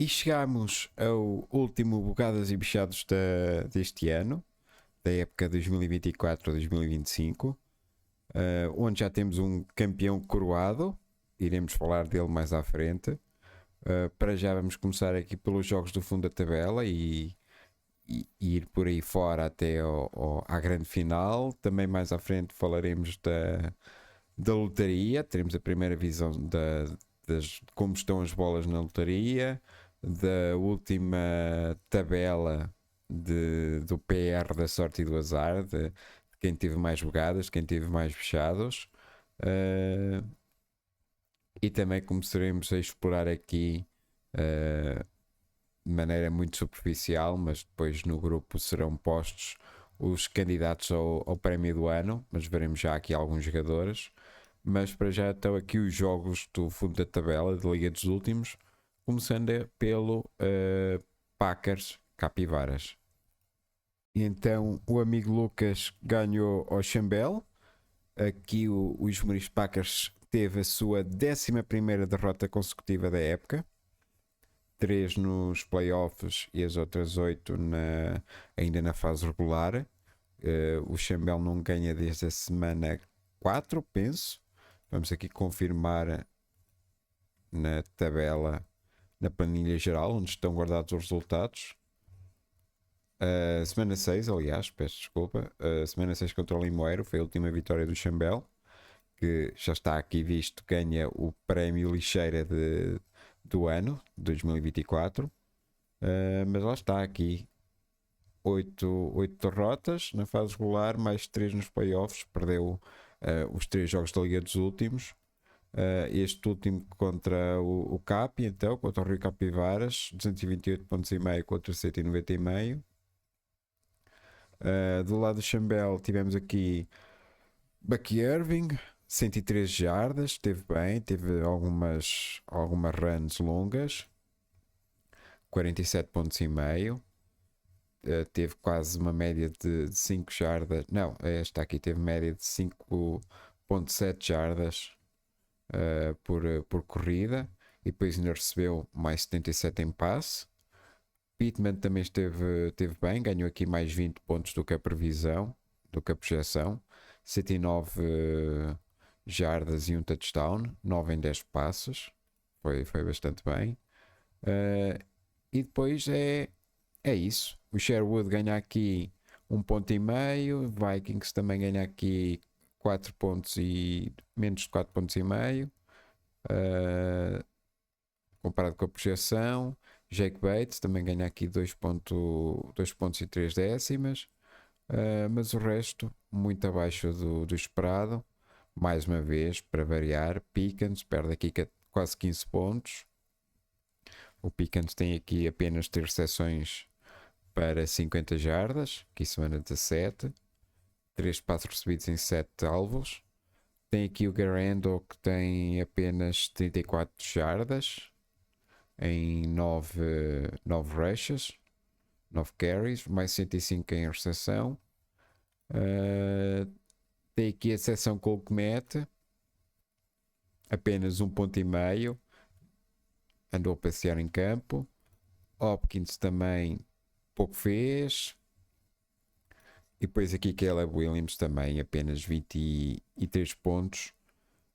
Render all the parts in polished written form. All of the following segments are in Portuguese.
E chegamos ao último Bocadas e Bichados deste ano, da época 2024-2025, onde já temos um campeão coroado. Iremos falar dele mais à frente. Para já vamos começar aqui pelos jogos do fundo da tabela e ir por aí fora até à grande final. Também mais à frente falaremos da lotaria. Teremos a primeira visão de como estão as bolas na lotaria, da última tabela do PR da sorte e do azar, de quem teve mais jogadas, de quem teve mais fechados. E também começaremos a explorar aqui de maneira muito superficial, mas depois no grupo serão postos os candidatos ao prémio do ano, mas veremos já aqui alguns jogadores. Mas para já estão aqui os jogos do fundo da tabela de Liga dos Últimos, começando pelo Packers Capivaras. E então o amigo Lucas ganhou ao Chambel. Aqui os Jumaris Packers teve a sua 11ª derrota consecutiva da época, 3 nos playoffs e as outras 8 ainda na fase regular. O Chambel não ganha desde a semana 4, penso. Vamos aqui confirmar na tabela, na planilha geral, onde estão guardados os resultados. Semana 6, aliás, peço desculpa. Semana 6 contra o Limoeiro foi a última vitória do Chambel, que já está aqui visto, ganha o prémio lixeira do ano, 2024. Mas lá está aqui. 8 derrotas na fase regular, mais 3 nos playoffs. Perdeu os 3 jogos da Liga dos Últimos. Este último contra o Capi, então, contra o Rio Capivaras, 228 pontos e meio contra 190,5. Do lado do Chambel tivemos aqui Bucky Irving, 103 jardas, esteve bem, teve algumas runs longas, 47 pontos e meio. Teve quase uma média de 5 jardas. Não, esta aqui teve média de 5.7 jardas por corrida. E depois ainda recebeu mais 77 em passe. Pittman também esteve bem, ganhou aqui mais 20 pontos do que a previsão, do que a projeção. 109 jardas e um touchdown, 9 em 10 passes. Foi bastante bem. E depois é isso. O Sherwood ganha aqui 1,5 ponto. Vikings também ganha aqui 4 pontos e menos de 4,5 pontos. Comparado com a projeção. Jake Bates também ganha aqui 2 pontos e 3 décimas. Mas o resto muito abaixo do esperado. Mais uma vez, para variar, Pickens perde aqui quase 15 pontos. O Pickens tem aqui apenas 3 recepções para 50 jardas, aqui semana 17, 3 passos recebidos em 7 alvos. Tem aqui o Garando, que tem apenas 34 jardas em 9 rushes, 9 carries, mais 105 em recepção. Tem aqui a seção Colcomet, apenas 1,5 ponto. Andou a passear em campo. Hopkins também pouco fez. E depois aqui Caleb Williams também apenas 23 pontos,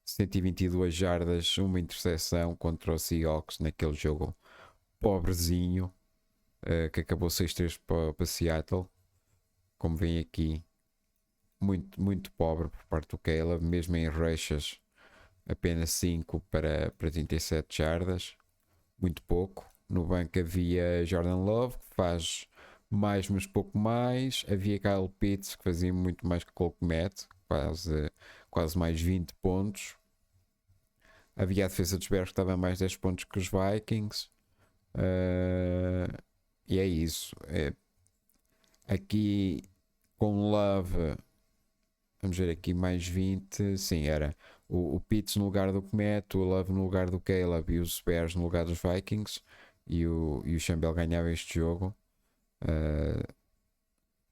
122 jardas, uma interseção contra o Seahawks naquele jogo pobrezinho, que acabou 6-3 para Seattle. Como vem aqui, muito, muito pobre por parte do Caleb, mesmo em rushes apenas 5 para 37 jardas, muito pouco. No banco havia Jordan Love, que faz mais, mas pouco mais. Havia Kyle Pitts, que fazia muito mais que Colcomet, quase mais 20 pontos. Havia a defesa dos Bears, que estava a mais 10 pontos que os Vikings. E é isso. Aqui com Love, vamos ver aqui, mais 20. Sim, era o Pitts no lugar do Comet, o Love no lugar do Caleb e os Bears no lugar dos Vikings. E o Chambel ganhava este jogo.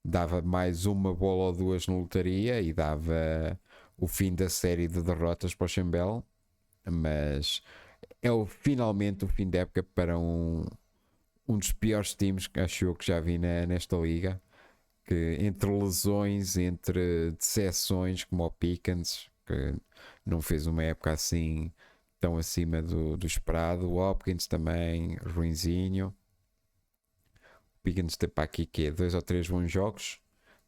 Dava mais uma bola ou duas na lotaria e dava o fim da série de derrotas para o Chambel. Mas é finalmente o fim da época para um um dos piores times que acho eu que já vi nesta liga. Que entre lesões, entre decepções, como o Pickens, que não fez uma época assim tão acima do esperado. O Hopkins também, ruinzinho. O Pickens tem para aqui que é 2 ou 3 bons jogos.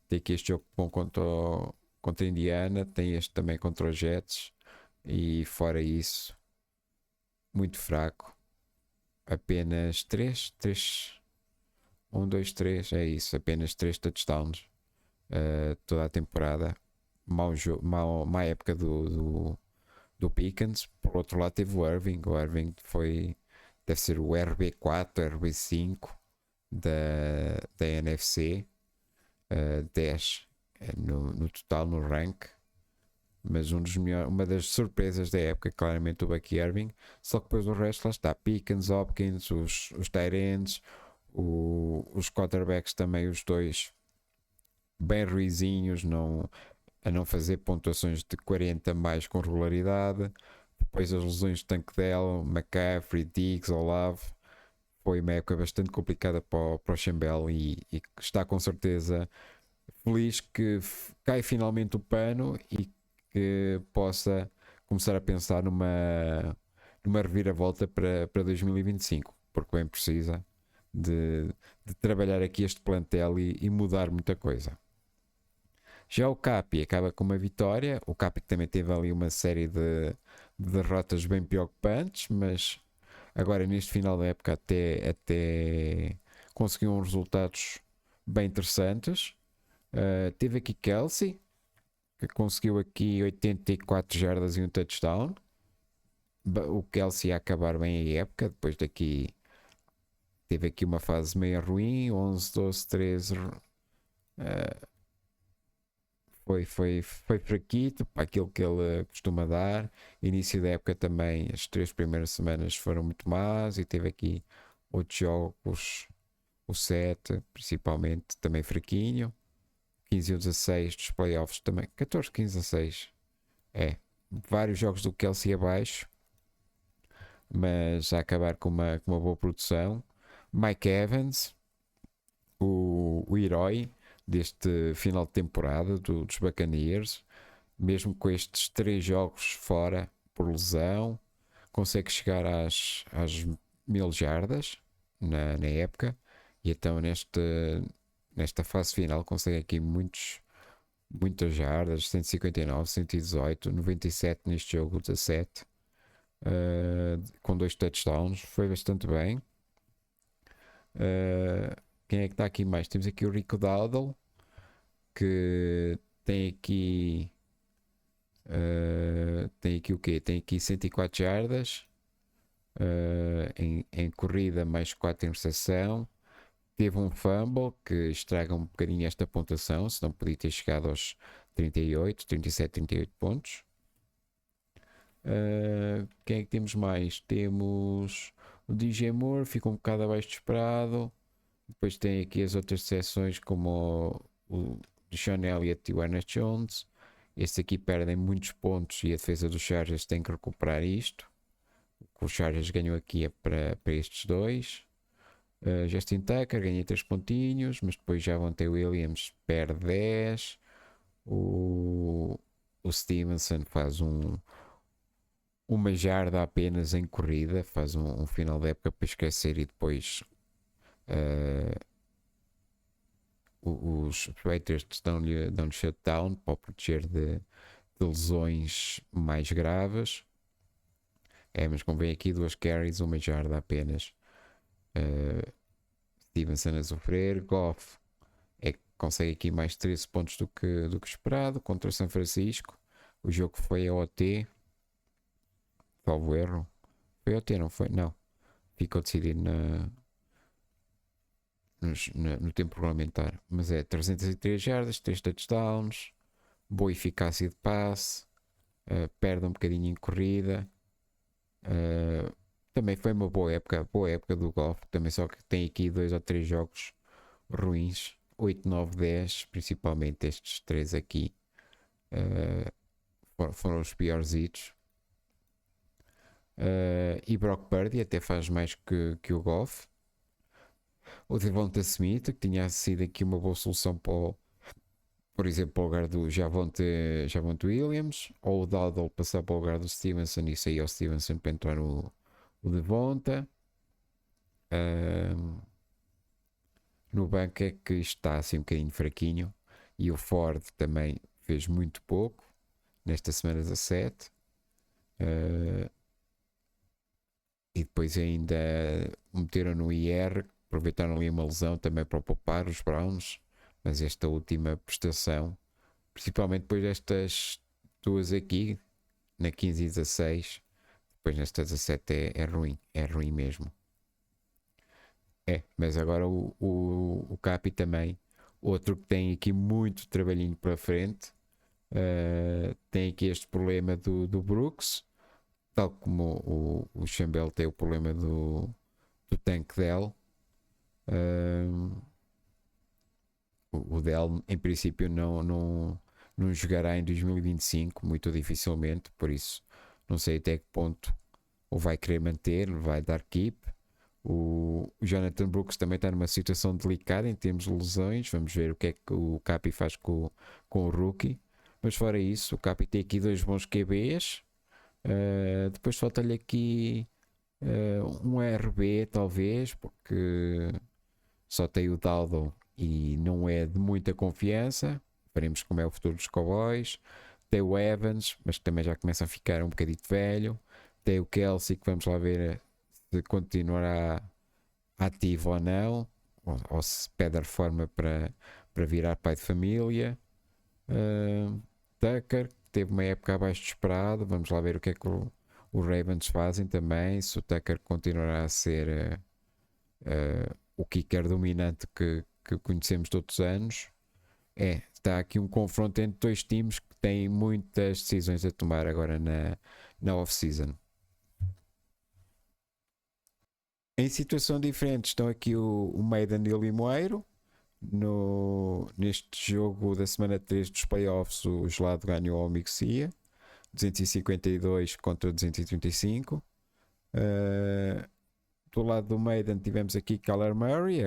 Tem aqui este jogo bom contra a Indiana, tem este também contra os Jets. E fora isso, muito fraco. Apenas 3 1, 2, 3, é isso. Apenas 3 touchdowns toda a temporada. Má época do Pickens. Por outro lado, teve o Irving. O Irving deve ser o RB4, RB5 da NFC. 10 no total no rank. Mas uma das surpresas da época, claramente, o Bucky Irving. Só que depois o resto lá está: Pickens, Hopkins, os tight ends, os quarterbacks também, os dois bem ruizinhos, a não fazer pontuações de 40 mais com regularidade. Depois as lesões de Tank Dell, McCaffrey, Diggs, Olave. Foi uma época bastante complicada para o Chambel e está com certeza feliz que cai finalmente o pano e que possa começar a pensar numa reviravolta para 2025, porque bem precisa de trabalhar aqui este plantel e mudar muita coisa. Já o Capi acaba com uma vitória. O Capi também teve ali uma série de derrotas bem preocupantes, mas agora neste final da época até conseguiu uns resultados bem interessantes. Teve aqui Kelsey, que conseguiu aqui 84 jardas e um touchdown. O Kelsey a acabar bem a época, depois daqui teve aqui uma fase meio ruim, 11, 12, 13. Foi fraquito para aquilo que ele costuma dar. Início da época também, as 3 primeiras semanas foram muito más e teve aqui outros jogos, o 7 principalmente, também fraquinho. 15 e 16 dos playoffs também, 14, 15, 16. Vários jogos do Kelsey abaixo, mas a acabar com uma boa produção. Mike Evans, o herói deste final de temporada dos Buccaneers, mesmo com estes 3 jogos fora por lesão, consegue chegar às 1000 jardas na época, e então nesta fase final consegue aqui muitas jardas, 159, 118, 97 neste jogo, 17, com 2 touchdowns, foi bastante bem. Quem é que está aqui mais? Temos aqui o Rico Dowdle, que tem aqui o quê? Tem aqui 104 jardas em corrida, mais 4 em recepção. Teve um fumble que estraga um bocadinho esta pontuação, senão podia ter chegado aos 38, 37, 38 pontos. Quem é que temos mais? Temos o DJ Moore, fica um bocado abaixo de esperado. Depois tem aqui as outras seções, como o Sean Elliott e o Ernest Jones. Estes aqui perdem muitos pontos e a defesa dos Chargers tem que recuperar isto. O que os Chargers ganham aqui é para estes dois. Justin Tucker ganha 3 pontinhos, mas depois já Javonte Williams perde 10. O Stevenson faz uma jarda apenas em corrida, faz um final de época para esquecer, e depois os Raiders dão-lhe shutdown para o proteger de lesões mais graves. Mas convém aqui 2 carries, uma jarda apenas. Stevenson a sofrer. Goff consegue aqui mais 13 pontos do que esperado contra o São Francisco. O jogo foi a OT, salvo erro. Foi OT, não foi? Não, ficou decidido no tempo regulamentar. Mas é 303 jardas, 3 touchdowns, boa eficácia de passe, perde um bocadinho em corrida. Também foi uma boa época do Goff. Também, só que tem aqui 2 ou 3 jogos ruins, 8, 9, 10, principalmente estes 3 aqui foram os piores hits. E Brock Purdy até faz mais que o Goff. o Devonta Smith, que tinha sido aqui uma boa solução por exemplo, para o lugar do Javonte Williams, ou o Dowdle passar para o lugar do Stevenson e sair ao Stevenson para entrar o Devonta. No banco é que está assim um bocadinho fraquinho, e o Ford também fez muito pouco nesta semana 17. E depois ainda meteram no IR, aproveitaram ali uma lesão também para poupar os Browns, mas esta última prestação, principalmente depois destas duas aqui, na 15 e 16, depois nesta 17 é ruim mesmo. Mas agora o Capi também, outro que tem aqui muito trabalhinho para frente, tem aqui este problema do Brooks, tal como o Chambel tem o problema do Tank Dell. O Dell em princípio não jogará em 2025, muito dificilmente, por isso não sei até que ponto o vai querer manter, vai dar keep. O Jonathan Brooks também está numa situação delicada em termos de lesões. Vamos ver o que é que o Capi faz com o rookie. Mas fora isso, o Capi tem aqui dois bons QBs. Depois falta-lhe aqui um RB, talvez, porque só tem o Dowdle e não é de muita confiança. Veremos como é o futuro dos Cowboys. Tem o Evans, mas que também já começa a ficar um bocadinho velho. Tem o Kelsey, que vamos lá ver se continuará ativo ou não, ou se pede a reforma para virar pai de família. Tucker teve uma época abaixo de esperado. Vamos lá ver o que é que os Ravens fazem também, se o Tucker continuará a ser o kicker dominante que conhecemos todos os anos. Está aqui um confronto entre dois times que têm muitas decisões a tomar agora na off-season. Em situação diferente estão aqui o Maiden e o Limoeiro. Neste jogo da semana 3 dos playoffs, o Gelado ganhou ao Mixia 252 contra 235. Do lado do Maiden tivemos aqui Kyler Murray,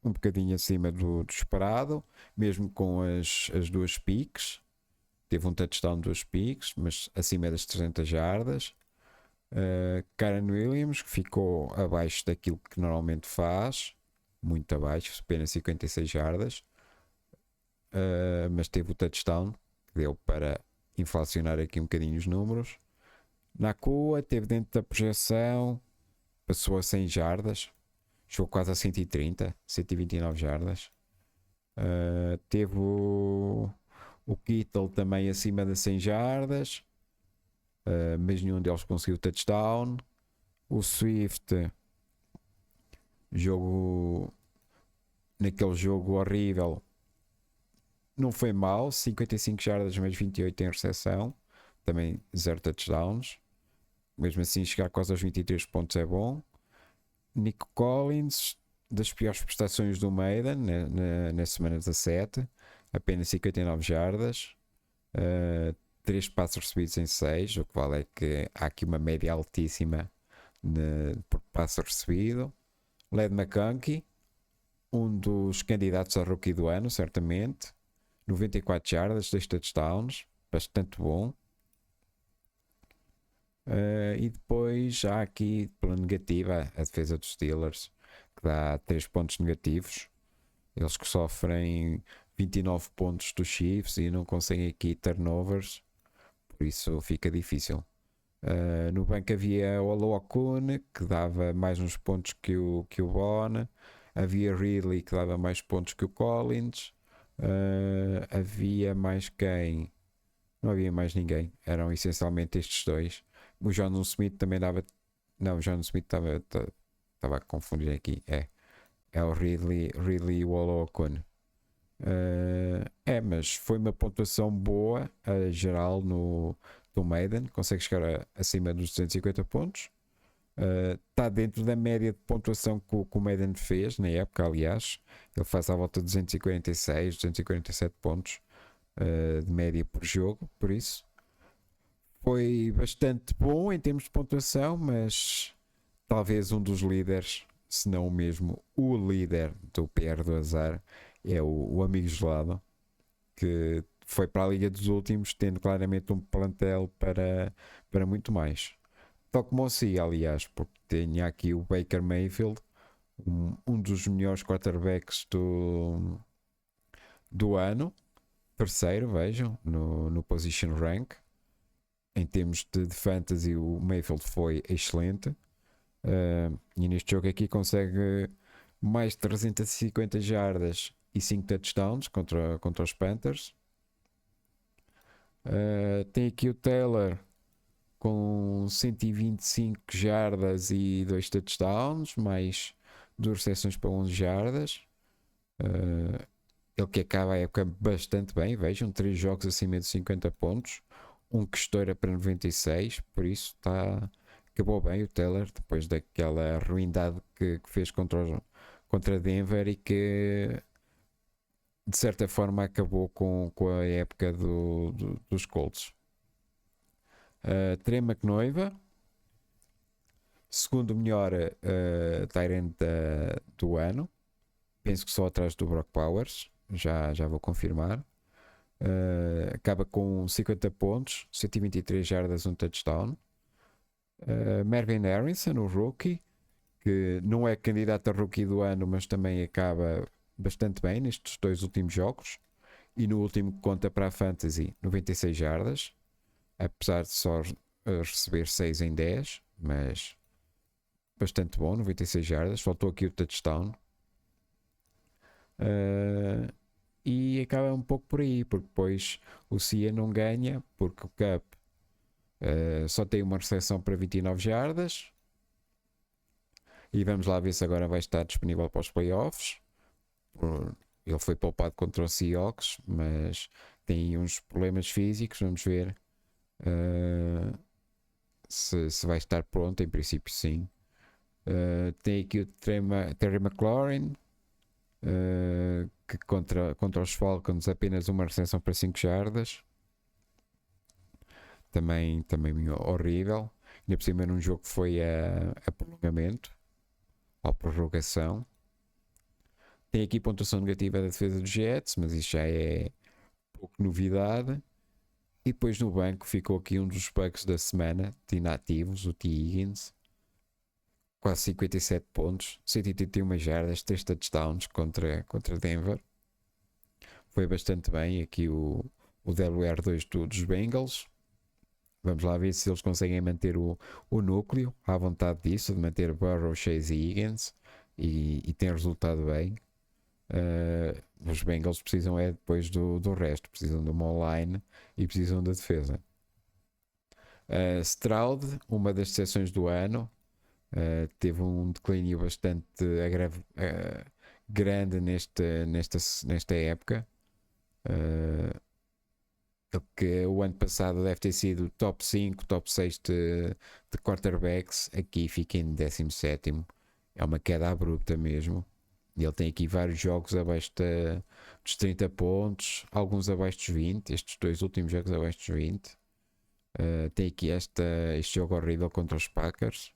um bocadinho acima do esperado, mesmo com as duas piques. Teve um touchdown de duas piques, mas acima das 300 jardas. Karen Williams, que ficou abaixo daquilo que normalmente faz, muito abaixo, apenas 56 jardas, mas teve o touchdown, que deu para inflacionar aqui um bocadinho os números. Nakua teve dentro da projeção, passou a 100 jardas, chegou quase a 130, 129 jardas. Teve o Kittle também acima das 100 jardas, mas nenhum deles conseguiu touchdown. O Swift, naquele jogo horrível, não foi mal, 55 jardas, mas 28 em recepção, também 0 touchdowns. Mesmo assim, chegar quase aos 23 pontos é bom. Nico Collins, das piores prestações do Maiden na semana 17, apenas 59 jardas, 3 passos recebidos em 6, o que vale é que há aqui uma média altíssima por passo recebido. Led McConkey, um dos candidatos a rookie do ano, certamente, 94 jardas, 2 touchdowns, bastante bom. E depois há aqui, pela negativa, a defesa dos Steelers, que dá 3 pontos negativos. Eles que sofrem 29 pontos dos Chiefs e não conseguem aqui turnovers, por isso fica difícil. No banco havia o Oluokun, que dava mais uns pontos que o Bone. Havia Ridley, que dava mais pontos que o Collins. Havia mais quem? Não havia mais ninguém. Eram essencialmente estes dois. O John Smith também dava. Não, o John Smith estava a confundir aqui. É o Ridley e o Oluokun. Mas foi uma pontuação boa, geral, do Maiden. Consegue chegar acima dos 250 pontos. Está dentro da média de pontuação que o Maiden fez na época, aliás. Ele faz à volta de 246, 247 pontos de média por jogo, por isso foi bastante bom em termos de pontuação, mas talvez um dos líderes se não mesmo o líder do PR do azar, é o amigo gelado, que foi para a Liga dos Últimos, tendo claramente um plantel para muito mais. Tal como o Si, aliás, porque tinha aqui o Baker Mayfield, um dos melhores quarterbacks do ano, terceiro, vejam, no position rank. Em termos de fantasy, o Mayfield foi excelente. E neste jogo aqui consegue mais de 350 jardas e 5 touchdowns contra os Panthers. Tem aqui o Taylor com 125 jardas e 2 touchdowns, mais 2 recepções para 11 jardas. Ele que acaba a época bastante bem, vejam, 3 jogos acima de 50 pontos, um que estoura para 96, por isso acabou bem o Taylor, depois daquela ruindade que fez contra Denver e que de certa forma acabou com a época dos Colts. Trey McNoiva, segundo melhor tight end do ano, penso que só atrás do Brock Powers, já vou confirmar. Acaba com 50 pontos, 123 jardas, um touchdown. Marvin Harrison, o rookie, que não é candidato a rookie do ano, mas também acaba bastante bem nestes 2 últimos jogos. E no último conta para a Fantasy 96 jardas, apesar de só receber 6 em 10, mas bastante bom, 96 jardas. Faltou aqui o touchdown. E acaba um pouco por aí, porque depois o Cia não ganha, porque o Cup só tem uma recepção para 29 jardas. E vamos lá ver se agora vai estar disponível para os playoffs. Ele foi poupado contra o Seahawks, mas tem uns problemas físicos. Vamos ver se vai estar pronto. Em princípio, sim. Tem aqui o Terry McLaurin, que contra os Falcons apenas uma recepção para 5 jardas. Também horrível. Ainda por cima num jogo que foi a prolongamento ou prorrogação. Tem aqui pontuação negativa da defesa dos Jets, mas isso já é pouco novidade. E depois no banco ficou aqui um dos bugs da semana de inativos, o T. Higgins. Quase 57 pontos, 181 jardas, 3 touchdowns contra Denver. Foi bastante bem aqui o WR2 dos Bengals. Vamos lá ver se eles conseguem manter o núcleo à vontade disso, de manter Burrow, Chase e Higgins, e tem resultado bem. Os Bengals precisam depois do resto, precisam de uma online e precisam da defesa. Stroud, uma das exceções do ano, teve um declínio bastante grande nesta época. Que o ano passado deve ter sido top 5, top 6 de quarterbacks, aqui fica em 17º. É uma queda abrupta mesmo. Ele tem aqui vários jogos abaixo dos 30 pontos, alguns abaixo dos 20, estes 2 últimos jogos abaixo dos 20. Tem aqui este jogo horrível contra os Packers.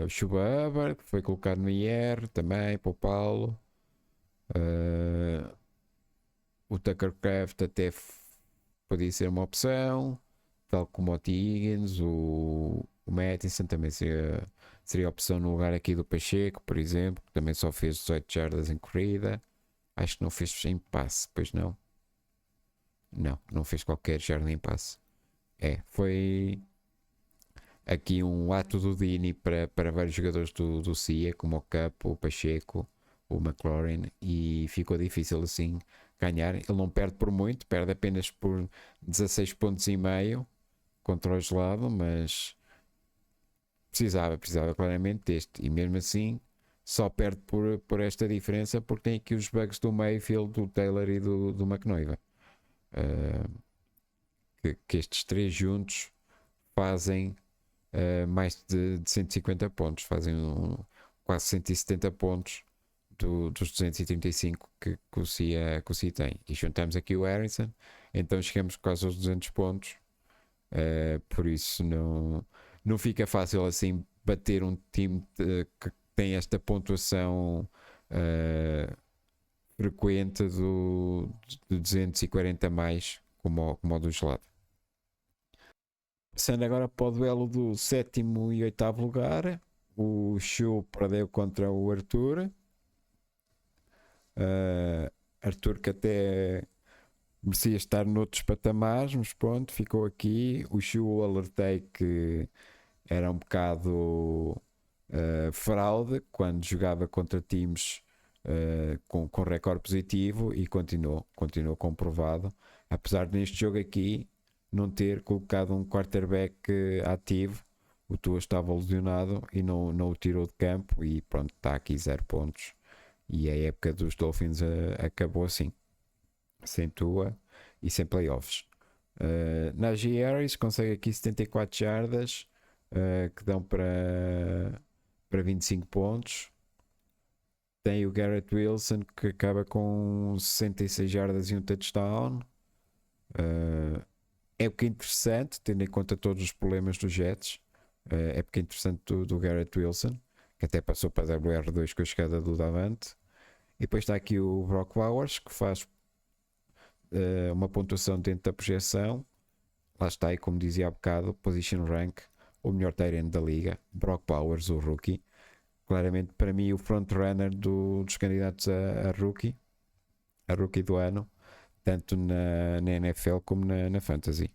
Chuba Hubbard foi colocado no IR também para o Paulo. O Tucker Craft até podia ser uma opção, tal como o T. Higgins. O Mattison também seria opção no lugar aqui do Pacheco, por exemplo, que também só fez 18 jardas em corrida. Acho que não fez em passe, pois não. Não fez qualquer jarda em passe. Foi aqui um ato do Dini para vários jogadores do CIA, como o Cup, o Pacheco, o McLaurin, e ficou difícil assim ganhar. Ele não perde por muito, perde apenas por 16 pontos e meio contra o gelado, mas precisava claramente deste, e mesmo assim só perde por esta diferença, porque tem aqui os bugs do Mayfield, do Taylor e do McNoiva, que estes 3 juntos fazem mais de 150 pontos, fazem quase 170 pontos dos 235 que o Cia tem. E juntamos aqui o Harrison, então chegamos quase aos 200 pontos. Por isso não fica fácil assim bater um time que tem esta pontuação frequente de 240 mais, como o do gelado. Passando agora para o duelo do sétimo e oitavo lugar, o Shu perdeu contra o Arthur. Arthur que até merecia estar noutros patamares, mas pronto, ficou aqui. O Shu alertei que era um bocado fraude quando jogava contra times com recorde positivo e continuou comprovado. Apesar de neste jogo aqui não ter colocado um quarterback ativo, o Tua estava lesionado e não o tirou de campo e pronto, está aqui 0 pontos. E a época dos Dolphins acabou assim, sem Tua e sem playoffs. Najee Harris consegue aqui 74 jardas que dão para 25 pontos. Tem o Garrett Wilson que acaba com 66 jardas e um touchdown. Época interessante, tendo em conta todos os problemas dos Jets. Época interessante do Garrett Wilson, que até passou para WR2 com a chegada do Davante. E depois está aqui o Brock Bowers, que faz uma pontuação dentro da projeção. Lá está, e como dizia há bocado, position rank, o melhor tight end da liga. Brock Bowers, o rookie. Claramente, para mim, o frontrunner dos candidatos a rookie do ano, tanto na NFL como na Fantasy.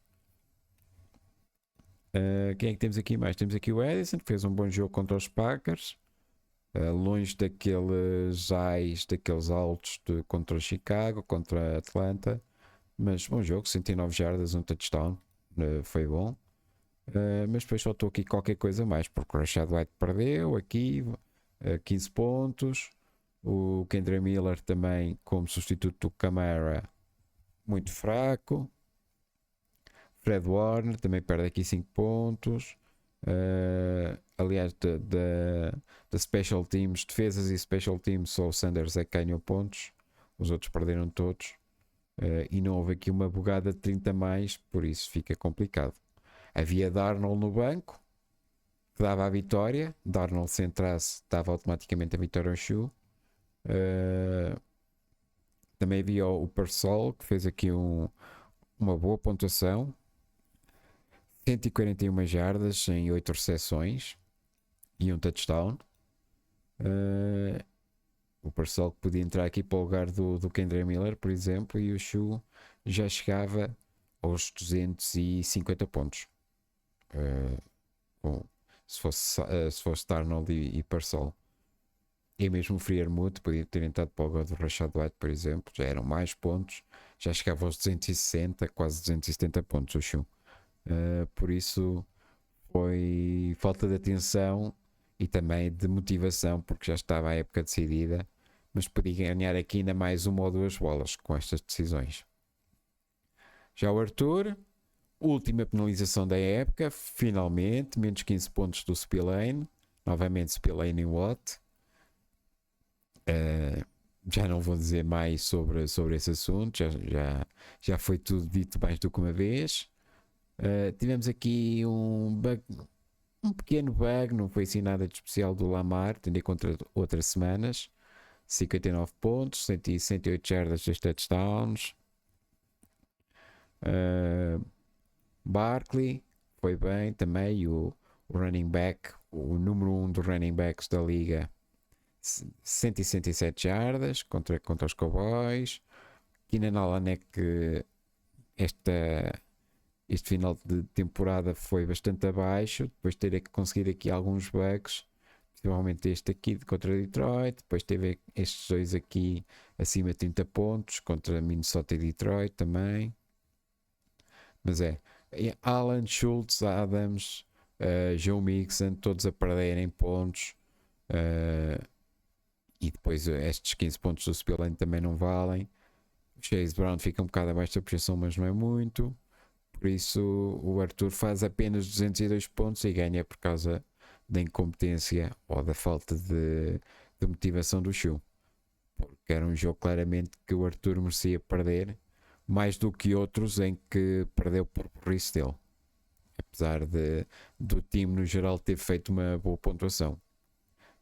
Quem é que temos aqui mais? Temos aqui o Edison, que fez um bom jogo contra os Packers, longe daqueles highs, daqueles altos contra o Chicago, contra a Atlanta, mas bom jogo, 109 jardas, um touchdown, foi bom. Mas depois faltou aqui qualquer coisa mais, porque o Rashad White perdeu aqui 15 pontos. O Kendre Miller também, como substituto do Camara, muito fraco. Fred Warner também perde aqui 5 pontos. Aliás, da Special Teams, defesas e Special Teams, só o Sanders é que ganhou pontos. Os outros perderam todos. E não houve aqui uma bugada de 30 mais, por isso fica complicado. Havia Darnold no banco, que dava a vitória. Darnold, se entrasse, dava automaticamente a vitória ao Shu. Também havia o Persol, que fez aqui uma boa pontuação. 141 jardas em 8 recepções e um touchdown. O Persol que podia entrar aqui para o lugar do Kendre Miller, por exemplo, e o Shu já chegava aos 250 pontos. Se fosse Darnold e Persol. E mesmo o Freiermuth podia ter entrado para o lugar do Rashad White, por exemplo, já eram mais pontos, já chegava aos 260, quase 270 pontos o Shu. Por isso foi falta de atenção e também de motivação, porque já estava a época decidida, mas podia ganhar aqui ainda mais uma ou duas bolas com estas decisões. Já o Arthur, última penalização da época, finalmente, menos 15 pontos do Spillane, novamente Spillane e Watt. Já não vou dizer mais sobre esse assunto, já foi tudo dito mais do que uma vez. Tivemos aqui um pequeno bug, não foi assim nada de especial do Lamar, tendo em conta outras semanas. 59 pontos, 108 jardas, 2 touchdowns. Barkley foi bem também, o running back, o número 1 dos running backs da liga, 167 jardas contra os Cowboys. Keenan Allen é que este final de temporada foi bastante abaixo, depois de ter conseguido aqui alguns bugs, principalmente este aqui contra Detroit, depois teve estes dois aqui acima de 30 pontos contra Minnesota e Detroit também. Mas Allen, Schultz, Adams, Joe Mixon, todos a perderem pontos. E depois estes 15 pontos do Spillane também não valem. O Chase Brown fica um bocado abaixo da projeção, mas não é muito. Por isso o Arthur faz apenas 202 pontos e ganha por causa da incompetência ou da falta de motivação do Shu. Porque era um jogo claramente que o Arthur merecia perder, mais do que outros em que perdeu por burrice dele. apesar do time no geral ter feito uma boa pontuação.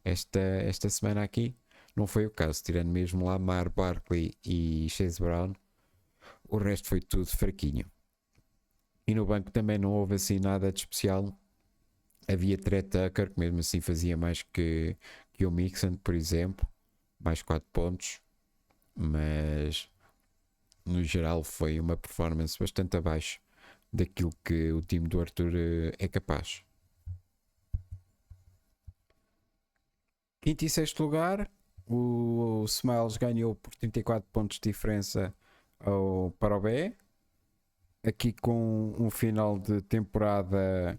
Esta semana aqui não foi o caso, tirando mesmo Lamar, Barkley e Chase Brown, o resto foi tudo fraquinho. E no banco também não houve assim nada de especial. Havia Trey Tucker, que mesmo assim fazia mais que o Mixon, por exemplo, mais 4 pontos, mas no geral foi uma performance bastante abaixo daquilo que o time do Arthur é capaz. Quinto e sexto lugar, o Smiles ganhou por 34 pontos de diferença para o B. Aqui com um final de temporada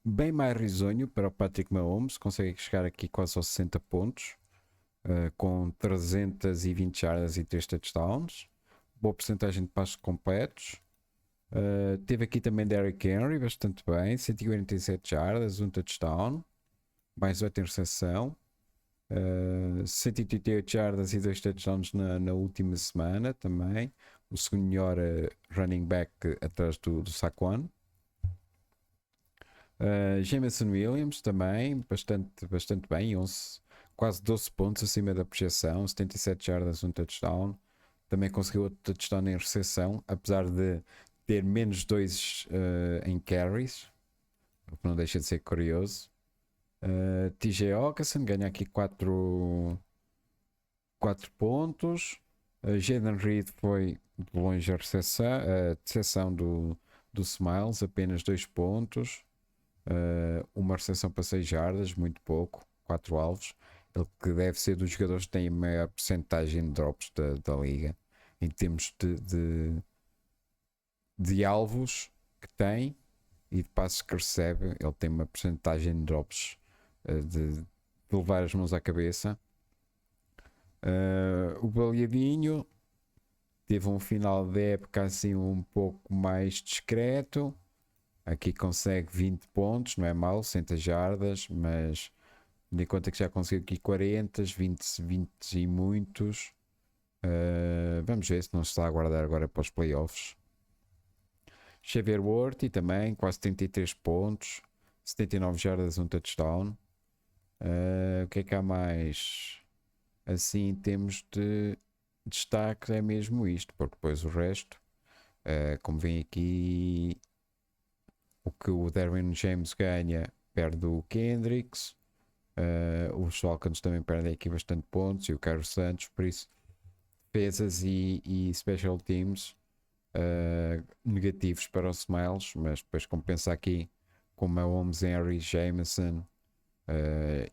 bem mais risonho para o Patrick Mahomes, consegue chegar aqui quase aos 60 pontos, com 320 jardas e 3 touchdowns, boa porcentagem de passos completos. Teve aqui também Derrick Henry, bastante bem, 147 jardas, um touchdown, mais 8 interseção. 138 jardas e 2 touchdowns na última semana também. O segundo melhor running back atrás do Saquon. Jameson Williams também, bastante bem, quase 12 pontos acima da projeção, 77 jardas, um touchdown. Também conseguiu outro touchdown em recepção, apesar de ter menos 2 em carries, o que não deixa de ser curioso. TJ Hawkinson ganha aqui 4 pontos. Jaden Reed foi de longe a recepção do Smiles, apenas 2 pontos. Uma recepção para 6 jardas, muito pouco, 4 alvos. Ele que deve ser dos jogadores que tem a maior porcentagem de drops da liga em termos de alvos que tem e de passos que recebe. Ele tem uma porcentagem de drops de levar as mãos à cabeça. O Baleadinho teve um final de época assim um pouco mais discreto. Aqui consegue 20 pontos, não é mal, 100 jardas, mas de conta que já conseguiu aqui 40, 20 e muitos. Vamos ver se não se está a guardar agora para os playoffs. Xavier Worthy também, quase 33 pontos, 79 jardas, um touchdown. O que é que há mais? Assim, em termos de destaque, é mesmo isto, porque depois o resto, como vem aqui, o que o Derwin James ganha, perde o Kendricks. Os Falcons também perdem aqui bastante pontos, e o Carlos Santos, por isso, defesas e special teams negativos para os Smiles, mas depois compensa aqui com Mahomes, Henry, Jameson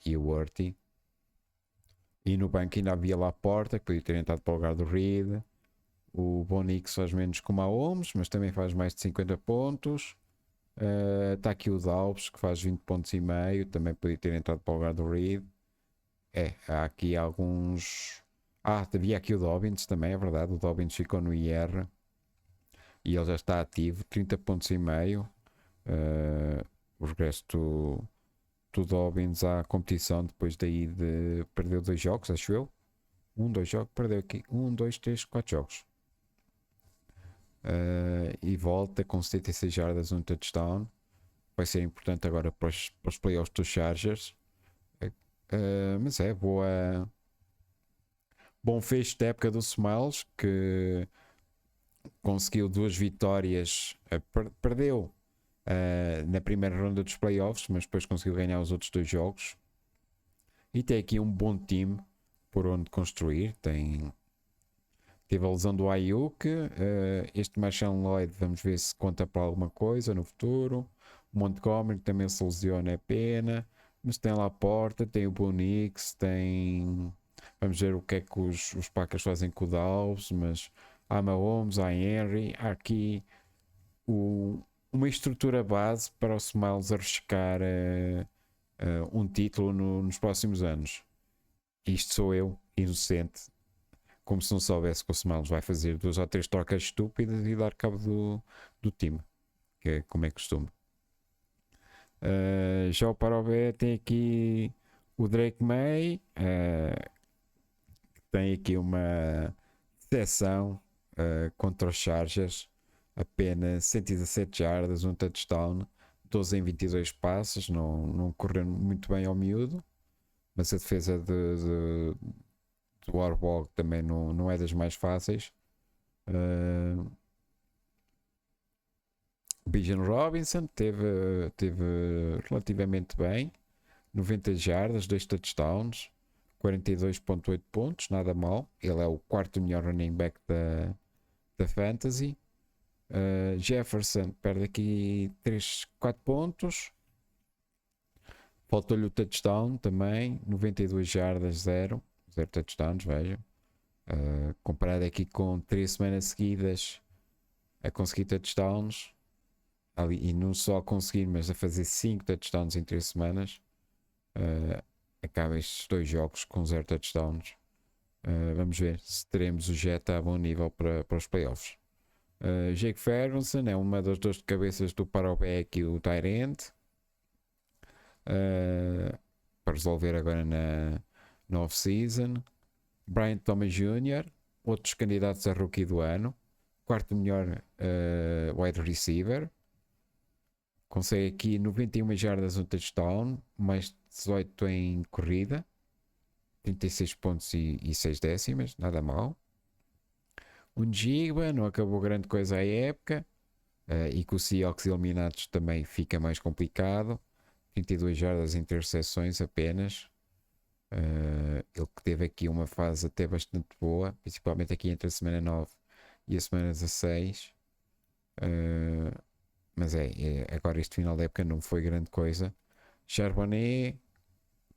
e o Worthy. E no banco ainda havia lá a Porta, que podia ter entrado para o lugar do Reed. O Bonix faz menos que o Mahomes, mas também faz mais de 50 pontos. Está aqui o Dalbs, que faz 20 pontos e meio, também podia ter entrado para o lugar do Reed. Há aqui alguns... havia aqui o Dobbins também, é verdade. O Dobbins ficou no IR e ele já está ativo, 30 pontos e meio. O resto do Dobbins à competição, depois daí de perdeu 2 jogos, acho eu. 2 jogos, perdeu aqui 2, 3, 4 jogos. E volta com 76 jardas, um touchdown. Vai ser importante agora para os playoffs dos Chargers. Mas é boa. Bom fecho da época do Smiles, que conseguiu 2 vitórias. Perdeu na primeira ronda dos playoffs, mas depois conseguiu ganhar os outros 2 jogos. E tem aqui um bom time por onde construir. Teve a lesão do Ayuk. Este Marshawn Lloyd, vamos ver se conta para alguma coisa no futuro. O Montgomery também se lesiona, é pena. Mas tem lá a Porta, tem o Bonix, tem... Vamos ver o que é que os Packers fazem com o Dalves, mas há Mahomes, há Henry, há aqui uma estrutura base para o Smiles arriscar um título nos próximos anos. Isto sou eu, inocente, como se não soubesse que o Smiles vai fazer 2 ou 3 trocas estúpidas e dar cabo do time, que é como é costume. Já o Parobé tem aqui o Drake May, tem aqui uma decepção contra os Chargers, apenas 117 jardas, um touchdown, 12 em 22 passes, não correu muito bem ao miúdo, mas a defesa do Harbaugh também não é das mais fáceis. Bijan Robinson teve relativamente bem, 90 jardas, 2 touchdowns, 42,8 pontos, nada mal. Ele é o quarto melhor running back da Fantasy. Jefferson perde aqui 3, 4 pontos. Faltou-lhe o touchdown também, 92 jardas, 0 touchdowns, vejam. Comparado aqui com 3 semanas seguidas a conseguir touchdowns, ali, e não só a conseguir, mas a fazer 5 touchdowns em 3 semanas. Acaba estes 2 jogos com 0 touchdowns. Vamos ver se teremos o Jetta a bom nível para os playoffs. Jake Ferguson é uma das dores de cabeças do Parobek e o Tyrant, para resolver agora na off-season. Brian Thomas Jr., outros candidatos a rookie do ano, quarto melhor wide receiver, consegue aqui 91 jardas no touchdown, mais 18 em corrida, 36 pontos e 6 décimas, nada mal. O Njigba não acabou grande coisa à época, e com os Seahawks eliminados também fica mais complicado. 32 jardas em interseções apenas. Ele que teve aqui uma fase até bastante boa, principalmente aqui entre a semana 9 e a semana 16. Mas agora este final da época não foi grande coisa. Charbonnet,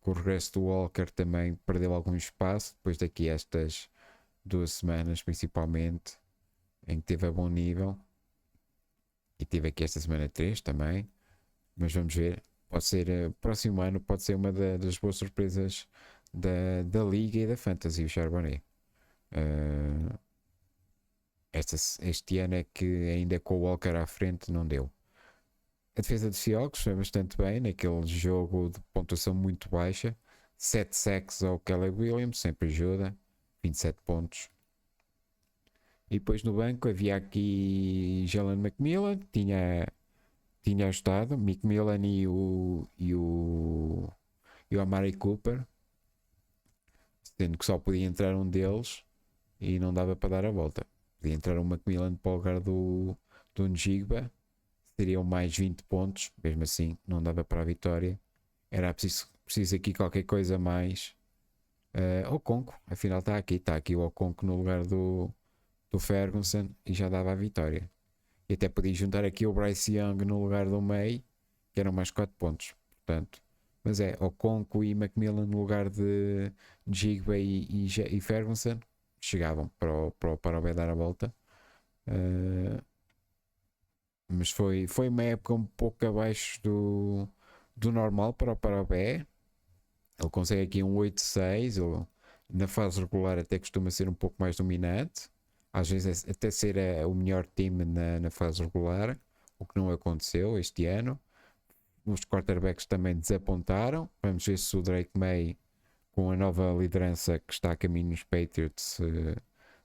com o regresso do Walker, também perdeu algum espaço depois daqui estas 2 semanas, principalmente, em que teve a bom nível. E teve aqui esta semana 3 também. Mas vamos ver. Pode ser, próximo ano pode ser uma das boas surpresas da Liga e da Fantasy, o Charbonnet. Este ano é que ainda com o Walker à frente não deu. A defesa dos Seahawks foi bastante bem naquele jogo de pontuação muito baixa. 7 sacks ao Caleb Williams, sempre ajuda. 27 pontos. E depois no banco havia aqui Jalen McMillan, tinha ajudado. McMillan e o Amari Cooper, sendo que só podia entrar um deles e não dava para dar a volta. Podia entrar um McMillan para o lugar do Njigba, seriam mais 20 pontos, mesmo assim não dava para a vitória. Era preciso aqui qualquer coisa mais. Oconco, afinal está aqui o Oconco no lugar do Ferguson e já dava a vitória. E até podia juntar aqui o Bryce Young no lugar do May, que eram mais 4 pontos. Portanto, mas Oconco e Macmillan no lugar de Jigba e Ferguson chegavam para o B dar a volta. Mas foi uma época um pouco abaixo do normal para o B. Ele consegue aqui um 8-6. Na fase regular até costuma ser um pouco mais dominante, às vezes até ser o melhor time na fase regular, o que não aconteceu este ano. Os quarterbacks também desapontaram. Vamos ver se o Drake May, com a nova liderança que está a caminho nos Patriots,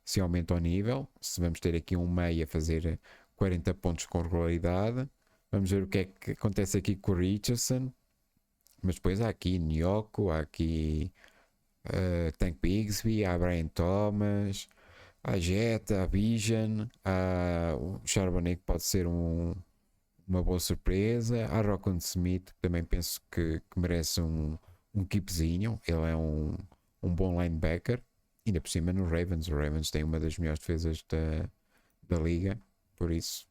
se aumenta o nível, se vamos ter aqui um May a fazer 40 pontos com regularidade. Vamos ver o que é que acontece aqui com o Richardson. Mas depois há aqui Nyoko, há aqui Tank Bigsby, há Brian Thomas, há Jetta, há Bijan, há o Charbonnet, que pode ser uma boa surpresa. Há Rockon Smith, que também penso que merece um keepzinho. Ele é um bom linebacker. Ainda por cima no Ravens. O Ravens tem uma das melhores defesas da liga. Por isso,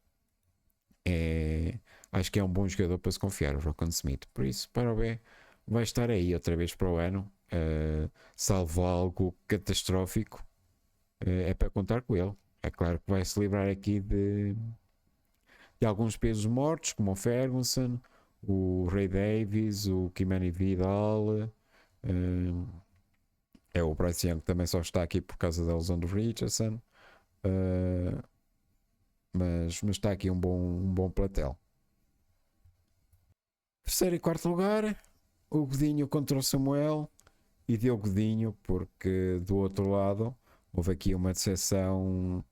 acho que é um bom jogador para se confiar, o Rockon Smith. Por isso, para o B, vai estar aí outra vez para o ano. Salvo algo catastrófico, é para contar com ele. É claro que vai se livrar aqui de alguns pesos mortos, como o Ferguson, o Ray Davis, o Kimani Vidal. O Bryce Young também só está aqui por causa da lesão do Richardson. Mas está aqui um bom platel. Terceiro e quarto lugar, o Godinho contra o Samuel. E deu Godinho porque do outro lado houve aqui uma decepção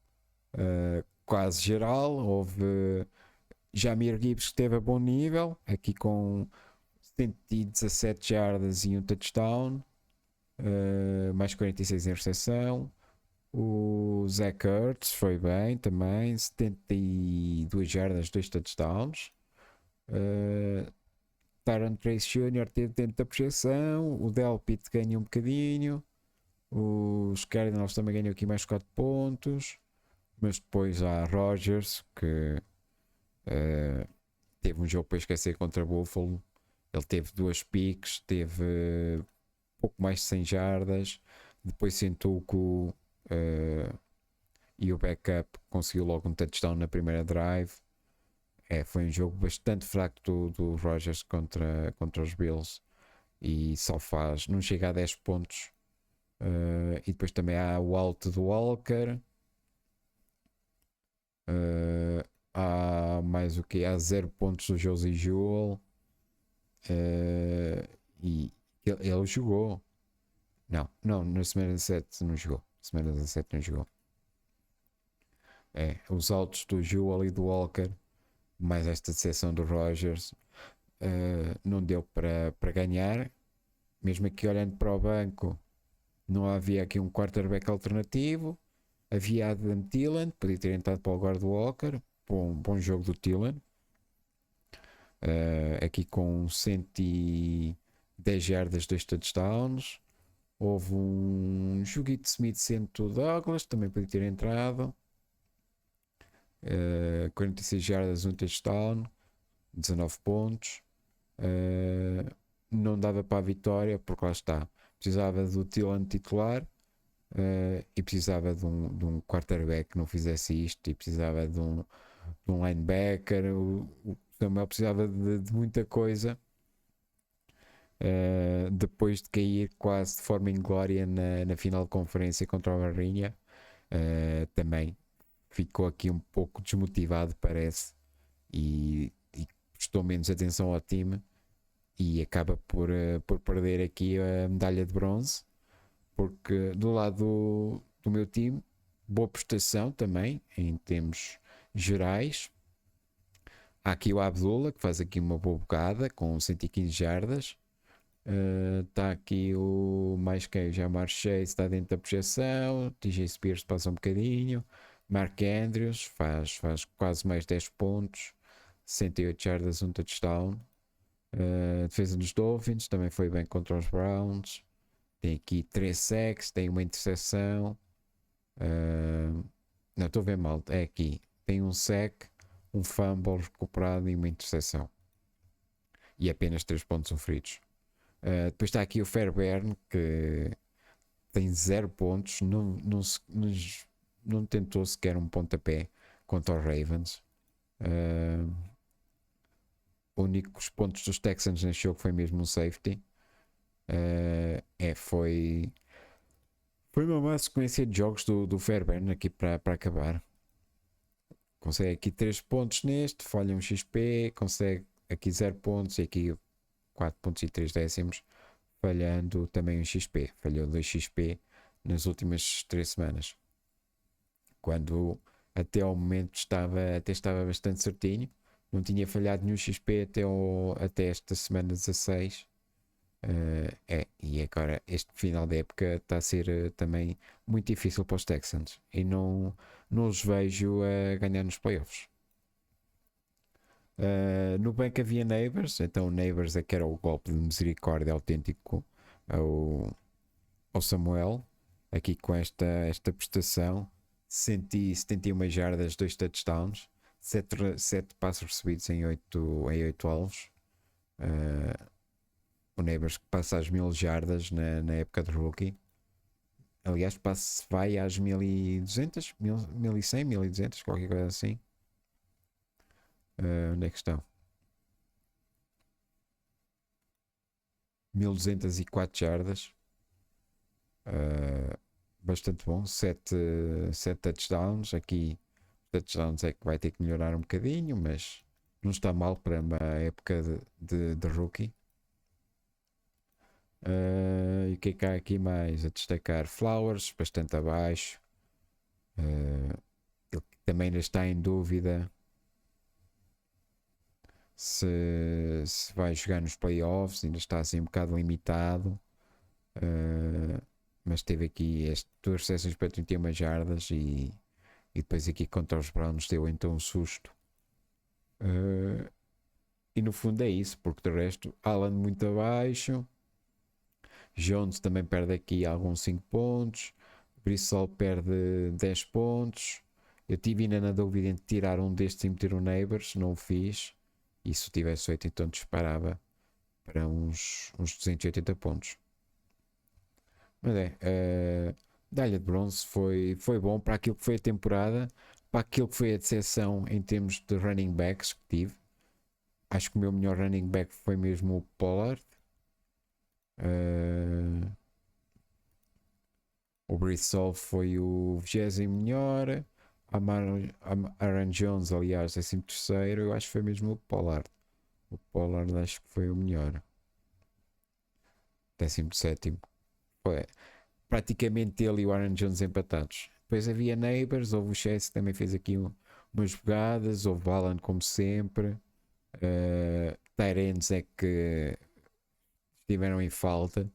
quase geral. Houve Jamir Gibbs que teve a bom nível, aqui com 117 jardas e um touchdown, mais 46 em recepção. O Zach Ertz foi bem também, 72 jardas, 2 touchdowns. Tyron Trace Jr. teve dentro da projeção. O Delpit ganhou um bocadinho. Os Cardinals também ganhou aqui mais 4 pontos. Mas depois há Rodgers, que teve um jogo para esquecer contra Buffalo. Ele teve 2 picks, teve pouco mais de 100 jardas. Depois sentou que e o backup conseguiu logo um touchdown na primeira drive. Foi um jogo bastante fraco do Rodgers contra os Bills. E só faz, não chega a 10 pontos. E depois também há o out do Walker. Há mais o que? Há 0 pontos do Josie Jewell. E ele jogou. Não, na semana 17 não jogou. Semana 17 não jogou. Os altos do Jewell e do Walker, mais esta decepção do Rodgers, não deu para ganhar. Mesmo aqui olhando para o banco, não havia aqui um quarterback alternativo. Havia Adam Thielen, podia ter entrado para o lugar do Walker. Bom jogo do Thielen. Aqui com 110 jardas, 2 touchdowns. Houve um joguito de Smith sendo Douglas, também podia ter entrado. 46 jardas, 1 touchdown, 19 pontos. Não dava para a vitória, porque lá está. Precisava do Thielen titular. E precisava de um quarterback que não fizesse isto, e precisava de um linebacker. O Samuel precisava de muita coisa. Depois de cair quase de forma inglória na final de conferência contra o Marinha, também ficou aqui um pouco desmotivado, parece, e prestou menos atenção ao time e acaba por perder aqui a medalha de bronze. Porque do lado do meu time, boa prestação também em termos gerais. Há aqui o Abdullah, que faz aqui uma boa bocada com 115 jardas. Está aqui o mais quem? Jamar Chase está dentro da projeção. TJ Spears passa um bocadinho. Mark Andrews faz quase mais 10 pontos. 68 jardas, um touchdown. Defesa dos Dolphins também foi bem contra os Browns. Tem aqui 3 sacks, tem uma interseção. Não, estou a ver mal. É aqui. Tem um sack, um fumble recuperado e uma interseção. E apenas 3 pontos sofridos. Depois está aqui o Fairbairn, que tem 0 pontos. Não tentou sequer um pontapé contra os Ravens. Únicos pontos dos Texans neste jogo foi mesmo um safety. Foi uma má sequência de jogos do Fairbairn aqui para acabar. Consegue aqui 3 pontos neste, falha um XP, consegue aqui 0 pontos e aqui 4 pontos e 3 décimos, falhando também um XP. Falhou 2 XP nas últimas 3 semanas. Quando até ao momento estava bastante certinho, não tinha falhado nenhum XP até esta semana 16. E agora este final da época está a ser também muito difícil para os Texans e não os vejo a ganhar nos playoffs. No banco havia Neighbors, então Neighbors é que era o golpe de misericórdia autêntico ao Samuel, aqui com esta prestação. 171 jardas, 2 touchdowns, 7 passos recebidos em 8 alvos. O Neighbors que passa às 1000 jardas na época de rookie. Aliás, vai às 1200, 1100, 1200, qualquer coisa assim. Onde é que estão? 1204 jardas. Bastante bom. 7 touchdowns. Aqui, touchdowns é que vai ter que melhorar um bocadinho, mas não está mal para uma época de rookie. E o que é que há aqui mais a destacar? Flowers, bastante abaixo. Ele também ainda está em dúvida se vai jogar nos playoffs, ainda está assim um bocado limitado. Mas teve aqui duas recepções para 31 jardas e depois aqui contra os Browns deu então um susto. E no fundo é isso, porque de resto, Alan muito abaixo. Jones também perde aqui alguns 5 pontos. Brissol perde 10 pontos. Eu tive ainda na dúvida entre tirar um destes e meter o Neighbors, não o fiz. E se tivesse feito, então disparava para uns 280 pontos. Mas Dália de Bronze foi bom para aquilo que foi a temporada, para aquilo que foi a decepção em termos de running backs que tive. Acho que o meu melhor running back foi mesmo o Pollard. O Brissol foi o 20º melhor. Aaron Jones, aliás, 13º. Eu acho que foi mesmo o Pollard. O Pollard acho que foi o melhor. 17º. Foi praticamente ele e o Aaron Jones empatados. Depois havia Neighbors, houve o Chase que também fez aqui umas jogadas, houve Alan como sempre. Tyrants é que estiveram em falta.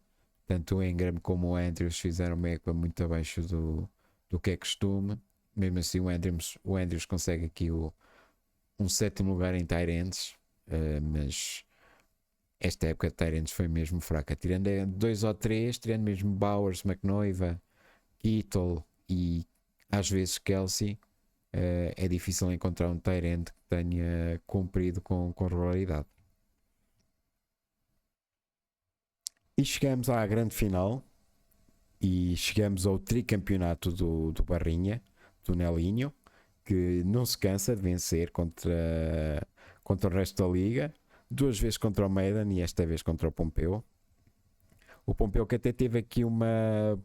Tanto o Ingram como o Andrews fizeram uma equipa muito abaixo do que é costume. Mesmo assim, o Andrews consegue aqui um 7º lugar em Tyrants, mas esta época de Tyrants foi mesmo fraca. Tirando 2 ou 3, tirando mesmo Bowers, McNoiva, Kittle e às vezes Kelsey, é difícil encontrar um Tyrant que tenha cumprido com regularidade. E chegamos à grande final e chegamos ao tricampeonato do Barrinha, do Nelinho, que não se cansa de vencer contra o resto da liga, 2 vezes contra o Maiden e esta vez contra o Pompeu. O Pompeu que até teve aqui uma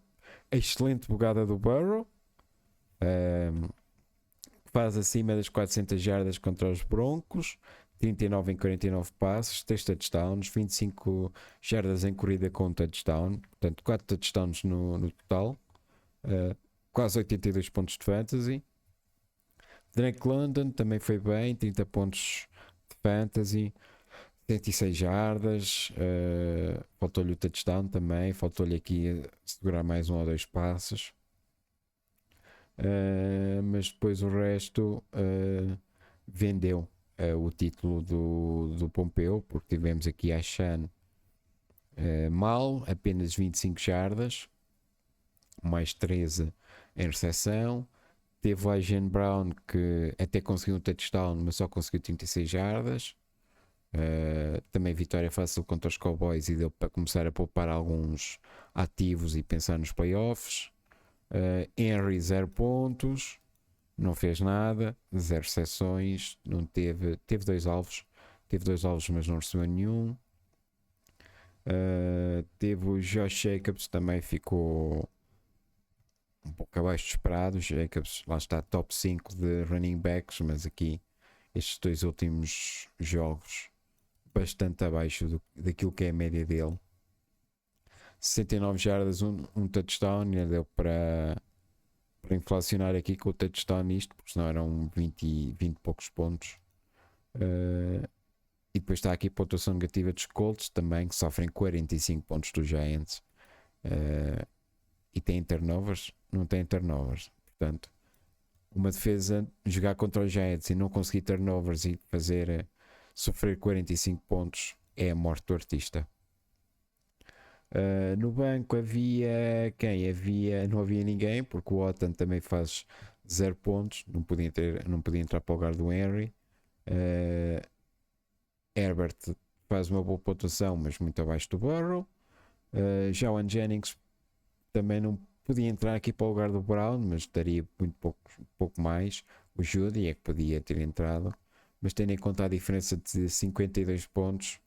excelente bugada do Burrow, faz acima das 400 jardas contra os Broncos, 39 em 49 passos, 3 touchdowns, 25 jardas em corrida com um touchdown, portanto 4 touchdowns no total, quase 82 pontos de fantasy. Drake London também foi bem, 30 pontos de fantasy, 106 jardas, faltou-lhe o touchdown também, faltou-lhe aqui segurar mais 1 ou 2 passos. Mas depois o resto vendeu o título do Pompeu, porque tivemos aqui a Shan mal, apenas 25 jardas, mais 13 em recepção. Teve o Ajen Brown que até conseguiu um touchdown, mas só conseguiu 36 jardas. Também vitória fácil contra os Cowboys e deu para começar a poupar alguns ativos e pensar nos playoffs. Henry 0 pontos, não fez nada, 0 recepções, não teve 2 alvos, mas não recebeu nenhum. Teve o Josh Jacobs, também ficou um pouco abaixo do esperado. Jacobs, lá está, top 5 de running backs, mas aqui estes 2 últimos jogos bastante abaixo daquilo que é a média dele. 69 jardas, um touchdown, ainda deu para inflacionar aqui com o touchdown nisto, porque senão eram 20 e poucos pontos. E depois está aqui a pontuação negativa dos Colts também, que sofrem 45 pontos dos Giants. E têm turnovers? Não têm turnovers. Portanto, uma defesa jogar contra os Giants e não conseguir turnovers e fazer sofrer 45 pontos é a morte do artista. No banco havia quem? Não havia ninguém, porque o Otton também faz 0 pontos, não podia entrar para o lugar do Henry. Herbert faz uma boa pontuação, mas muito abaixo do Burrow. Joan Jennings também não podia entrar aqui para o lugar do Brown, mas daria muito pouco mais. O Judy é que podia ter entrado, mas tendo em conta a diferença de 52 pontos,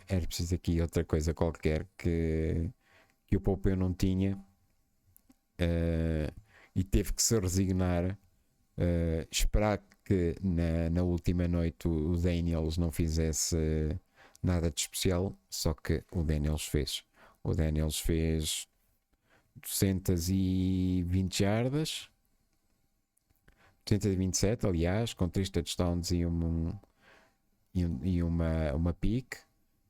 era preciso aqui outra coisa qualquer que o Pompeu não tinha, e teve que se resignar, esperar que na última noite o Daniels não fizesse nada de especial, só que o Daniels fez. O Daniels fez 220 jardas, 227 aliás, com 3 touchdowns e uma pique.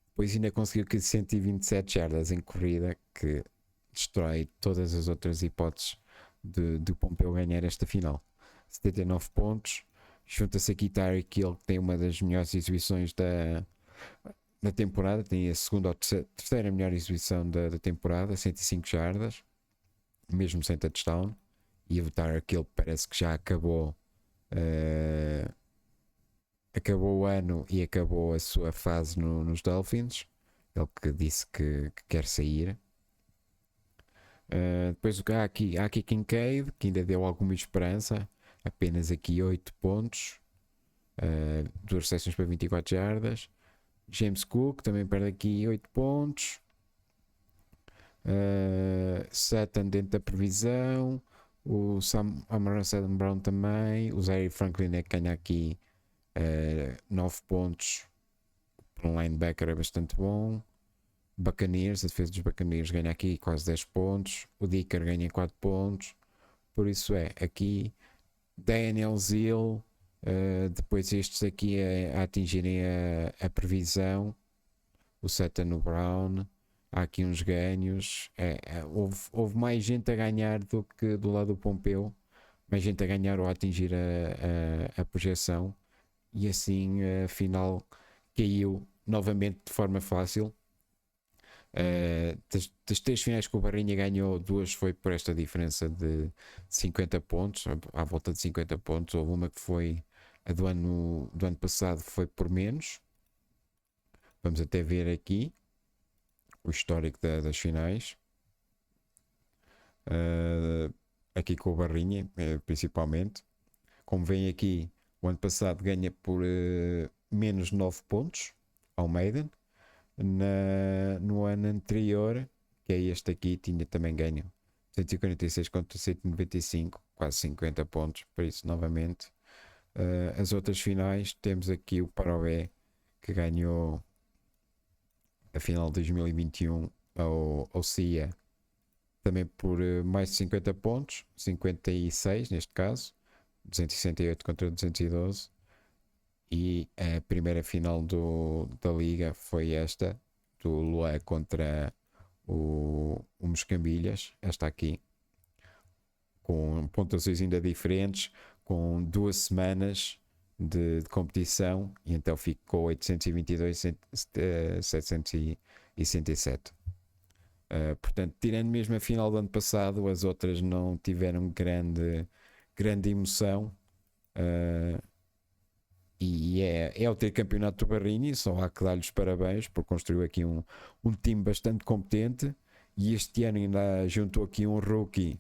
Depois ainda conseguiu que 127 jardas em corrida, que destrói todas as outras hipóteses de Pompeu ganhar esta final. 79 pontos. Junta-se aqui Tyreek Hill, que tem uma das melhores exibições da temporada. Tem a segunda ou terceira melhor exibição da temporada, 105 jardas, mesmo sem touchdown. E o Tyreek Hill parece que já acabou o ano e acabou a sua fase nos Dolphins. Ele que disse que quer sair. Depois há aqui Kincaid, que ainda deu alguma esperança. Apenas aqui 8 pontos. 2 recepções para 24 jardas. James Cook também perde aqui 8 pontos. Sutton dentro da previsão. O Amon Sam Brown também. O Zaire Franklin é que ganha aqui 9 pontos para um linebacker, é bastante bom. Buccaneers, a defesa dos Buccaneers ganha aqui quase 10 pontos. O Dicker ganha 4 pontos. Por isso aqui Daniel Zeal, depois estes aqui a atingirem a previsão. O Sutton, o Brown. Há aqui uns ganhos. Houve mais gente a ganhar do que do lado do Pompeu. Mais gente a ganhar ou a atingir a projeção. E assim a final caiu novamente de forma fácil. Das 3 finais que o Barrinha ganhou, 2 foi por esta diferença de 50 pontos, à volta de 50 pontos. Houve uma que foi a do ano passado, foi por menos. Vamos até ver aqui o histórico das finais. Aqui com o Barrinha, principalmente. Como vem aqui, o ano passado ganha por menos 9 pontos ao Maiden. No ano anterior, que é este aqui, tinha também ganho 146 contra 195, quase 50 pontos. Por isso, novamente, as outras finais, temos aqui o Parobé, que ganhou a final de 2021 ao CIA, também por mais de 50 pontos, 56 neste caso, 268 contra 212. E a primeira final da liga foi esta, do Lué contra o Moscambilhas, esta aqui, com pontuações ainda diferentes, com 2 semanas de competição, e então ficou 822, 767. Portanto, tirando mesmo a final do ano passado, as outras não tiveram grande emoção. E é o tricampeonato do Barrini, só há que dar-lhes parabéns por construir aqui um time bastante competente. E este ano ainda juntou aqui um rookie,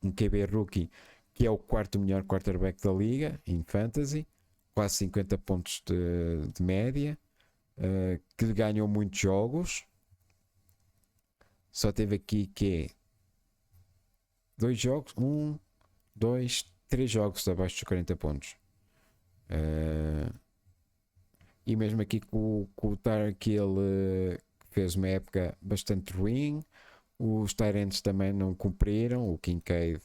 um QB rookie, que é o 4º melhor quarterback da liga em fantasy, quase 50 pontos de média, que ganhou muitos jogos. Só teve aqui que 2 jogos, 1, 2, 3 jogos abaixo dos 40 pontos. E mesmo aqui com o Tarek, ele fez uma época bastante ruim. Os Tyrants também não cumpriram. O Kincaid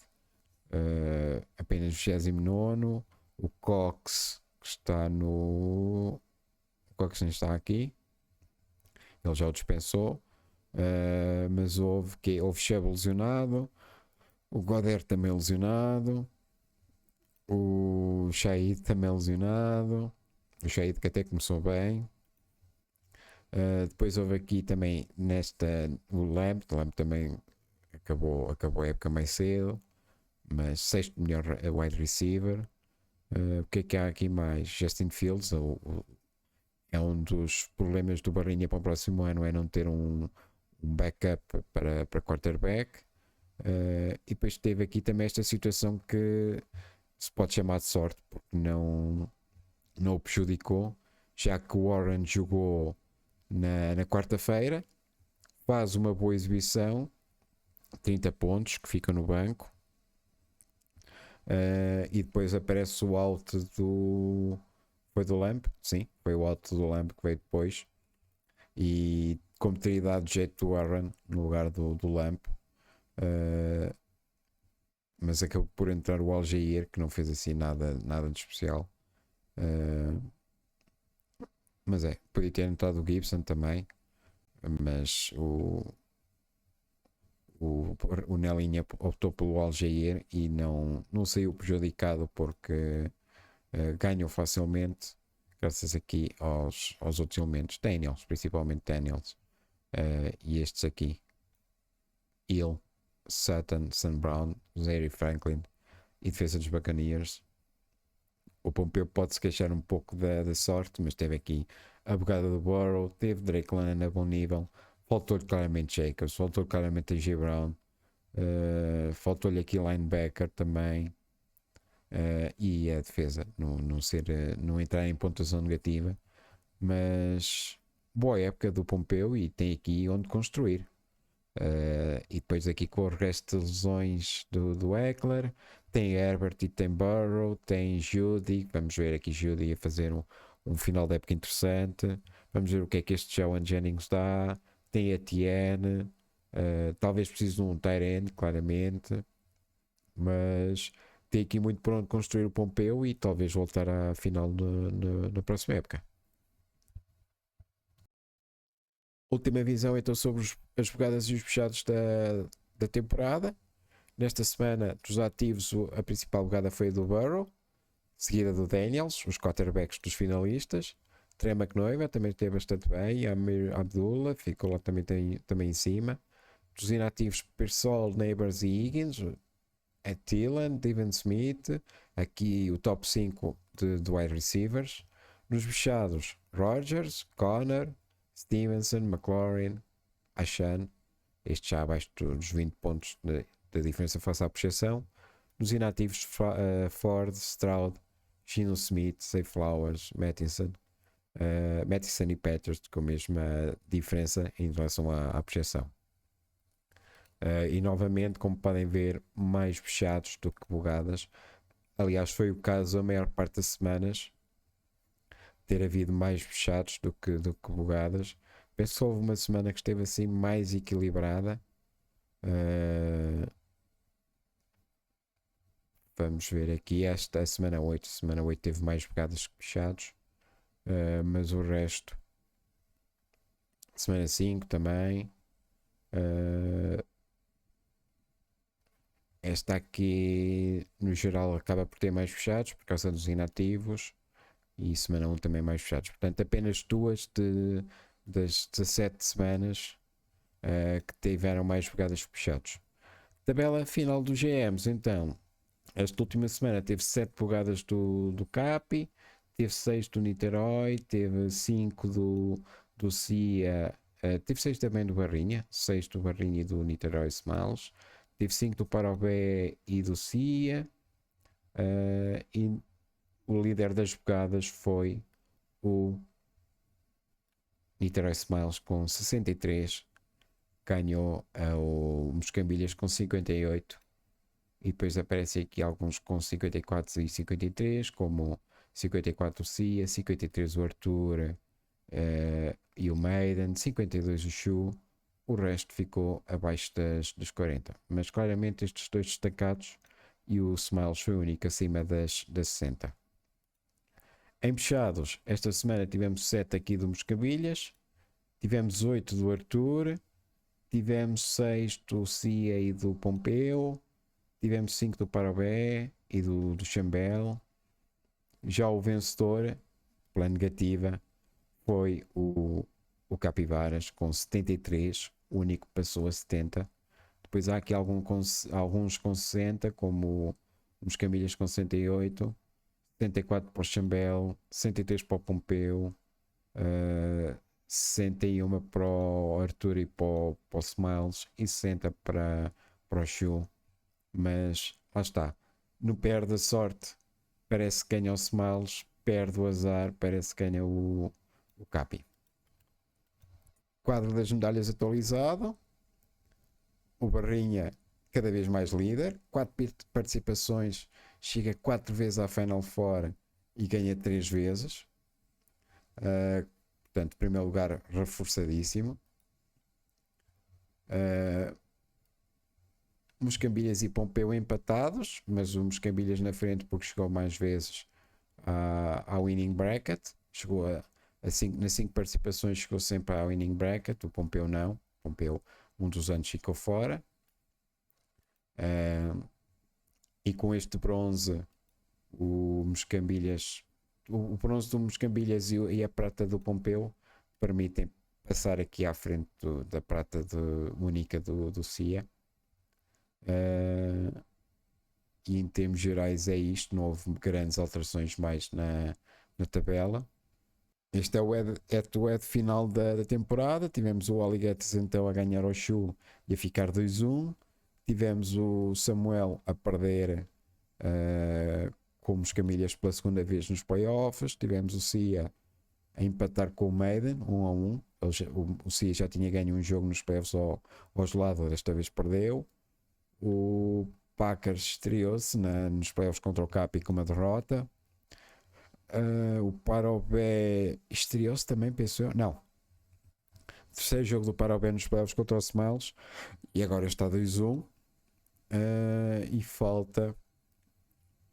apenas 29. O Cox, que está no. O Cox nem está aqui, ele já o dispensou. Mas houve Chubb lesionado. O Goddard também lesionado. O Shahid também lesionado. O Shahid que até começou bem. Depois houve aqui também o Lamb também acabou a época mais cedo, mas 6º melhor wide receiver. O que há aqui mais? Justin Fields é um dos problemas do Barrinha para o próximo ano, é não ter um backup para quarterback. E depois teve aqui também esta situação que se pode chamar de sorte, porque não o prejudicou, já que o Warren jogou na quarta-feira, faz uma boa exibição, 30 pontos, que fica no banco, e depois aparece o out foi do Lamp, sim, foi o out do Lamp que veio depois, e como teria dado jeito do Warren no lugar do Lamp, mas acabou por entrar o Algeir, que não fez assim nada de especial. Mas podia ter entrado o Gibson também, mas o Nelinha optou pelo Algeir e não saiu prejudicado porque ganham facilmente graças aqui aos outros elementos, Daniels, principalmente Daniels, e estes aqui, Hill, Sutton, Sam Brown, Zaire Franklin e defesa dos Buccaneers. O Pompeu pode se queixar um pouco da sorte, mas teve aqui a bugada do Burrow, teve Drake London a bom nível, faltou-lhe claramente Jacobs, faltou claramente a G. Brown, faltou-lhe aqui linebacker também. E a defesa não entrar em pontuação negativa, mas boa época do Pompeu e tem aqui onde construir. E depois aqui com o resto de lesões do Eckler, tem Herbert e tem Burrow, tem Judy. Vamos ver aqui Judy a fazer um final de época interessante. Vamos ver o que é que este Joan Jennings dá. Tem Etienne, talvez precise de um tight end, claramente, mas tem aqui muito por onde construir o Pompeu e talvez voltar à final na próxima época. Última visão então sobre as jogadas e os fechados da temporada. Nesta semana, dos ativos, a principal jogada foi a do Burrow, seguida do Daniels, os quarterbacks dos finalistas. Trey McNoy também esteve bastante bem. Amir Abdullah ficou lá também em cima. Dos inativos, Pearsall, Neighbors e Higgins. Thielen, Devin Smith. Aqui o top 5 de wide receivers. Nos fechados, Rodgers, Connor, Stevenson, McLaurin, Ashan. Este já abaixo dos 20 pontos da diferença face à projeção. Nos inativos, Ford, Stroud, Geno Smith, Zay Flowers, Mattison e Peters com a mesma diferença em relação à projeção. E novamente, como podem ver, mais fechados do que bugadas. Aliás, foi o caso a maior parte das semanas, ter havido mais fechados do que bugadas. Penso que houve uma semana que esteve assim mais equilibrada. Vamos ver aqui, esta semana 8 teve mais bugadas que fechados, mas o resto, semana 5 também. Esta aqui, no geral, acaba por ter mais fechados por causa dos inativos, e semana 1 também mais fechados. Portanto, apenas duas das 17 semanas que tiveram mais jogadas fechados. Tabela final dos GMs, então. Esta última semana teve 7 jogadas do Capi, teve 6 do Niterói, teve 5 do CIA, teve 6 também do Barrinha, 6 do Barrinha e do Niterói Smiles, teve 5 do Parobé e do CIA, e o líder das jogadas foi o Niterói Smiles com 63, ganhou o Moscambilhas com 58, e depois aparecem aqui alguns com 54 e 53, como 54 o Cia, 53 o Arthur e o Maiden, 52 o Shu. O resto ficou abaixo das 40, mas claramente estes dois destacados, e o Smiles foi o único acima das 60. Em fechados, esta semana tivemos 7 aqui do Moscabilhas, tivemos 8 do Arthur, tivemos 6 do Cia e do Pompeu, tivemos 5 do Parobé e do Chambel. Já o vencedor, pela negativa, foi o Capivaras com 73, o único que passou a 70. Depois há aqui alguns com 60, como os Camilhas com 68, 74 para o Chambel, 63 para o Pompeu, 61 para o Arthur e para o Smiles e 60 para o Shu. Mas lá está, no perde a sorte, parece que ganha o Smiles, perde o azar, parece que ganha o Capi. Quadro das medalhas atualizado, o Barrinha cada vez mais líder, 4 participações, chega 4 vezes à Final Four e ganha 3 vezes. Portanto, primeiro lugar reforçadíssimo. Moscambilhas e Pompeu empatados, mas o Moscambilhas na frente porque chegou mais vezes ao winning bracket, chegou Assim, nas 5 participações chegou sempre ao winning bracket, o Pompeu não. O Pompeu, um dos anos ficou fora. E com este bronze, o Moscambilhas, o bronze do Moscambilhas e a prata do Pompeu permitem passar aqui à frente da prata única do CIA. E em termos gerais é isto, não houve grandes alterações mais na tabela. Este é o head-to-head final da temporada. Tivemos o Alligators então a ganhar ao Chu e a ficar 2-1. Tivemos o Samuel a perder com os Camilhas pela segunda vez nos playoffs. Tivemos o Cia a empatar com o Maiden 1-1. O Cia já tinha ganho um jogo nos playoffs aos lados, desta vez perdeu. O Packers estreou-se nos playoffs contra o Capi com uma derrota. O Parobé estreou-se também, penso eu. Não. Terceiro jogo do Parobé nos playoffs contra o Smiles. E agora está 2-1. E falta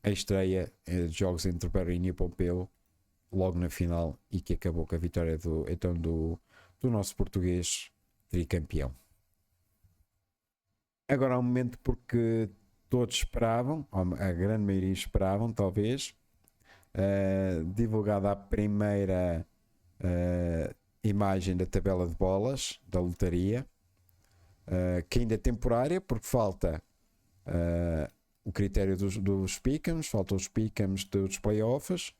a estreia de jogos entre Barrinho e Pompeu logo na final, e que acabou com a vitória do nosso português tricampeão. Agora há um momento porque todos esperavam, a grande maioria esperavam, talvez, divulgada a primeira imagem da tabela de bolas da lotaria, que ainda é temporária, porque falta o critério dos pick'ems, faltam os pick'ems dos playoffs,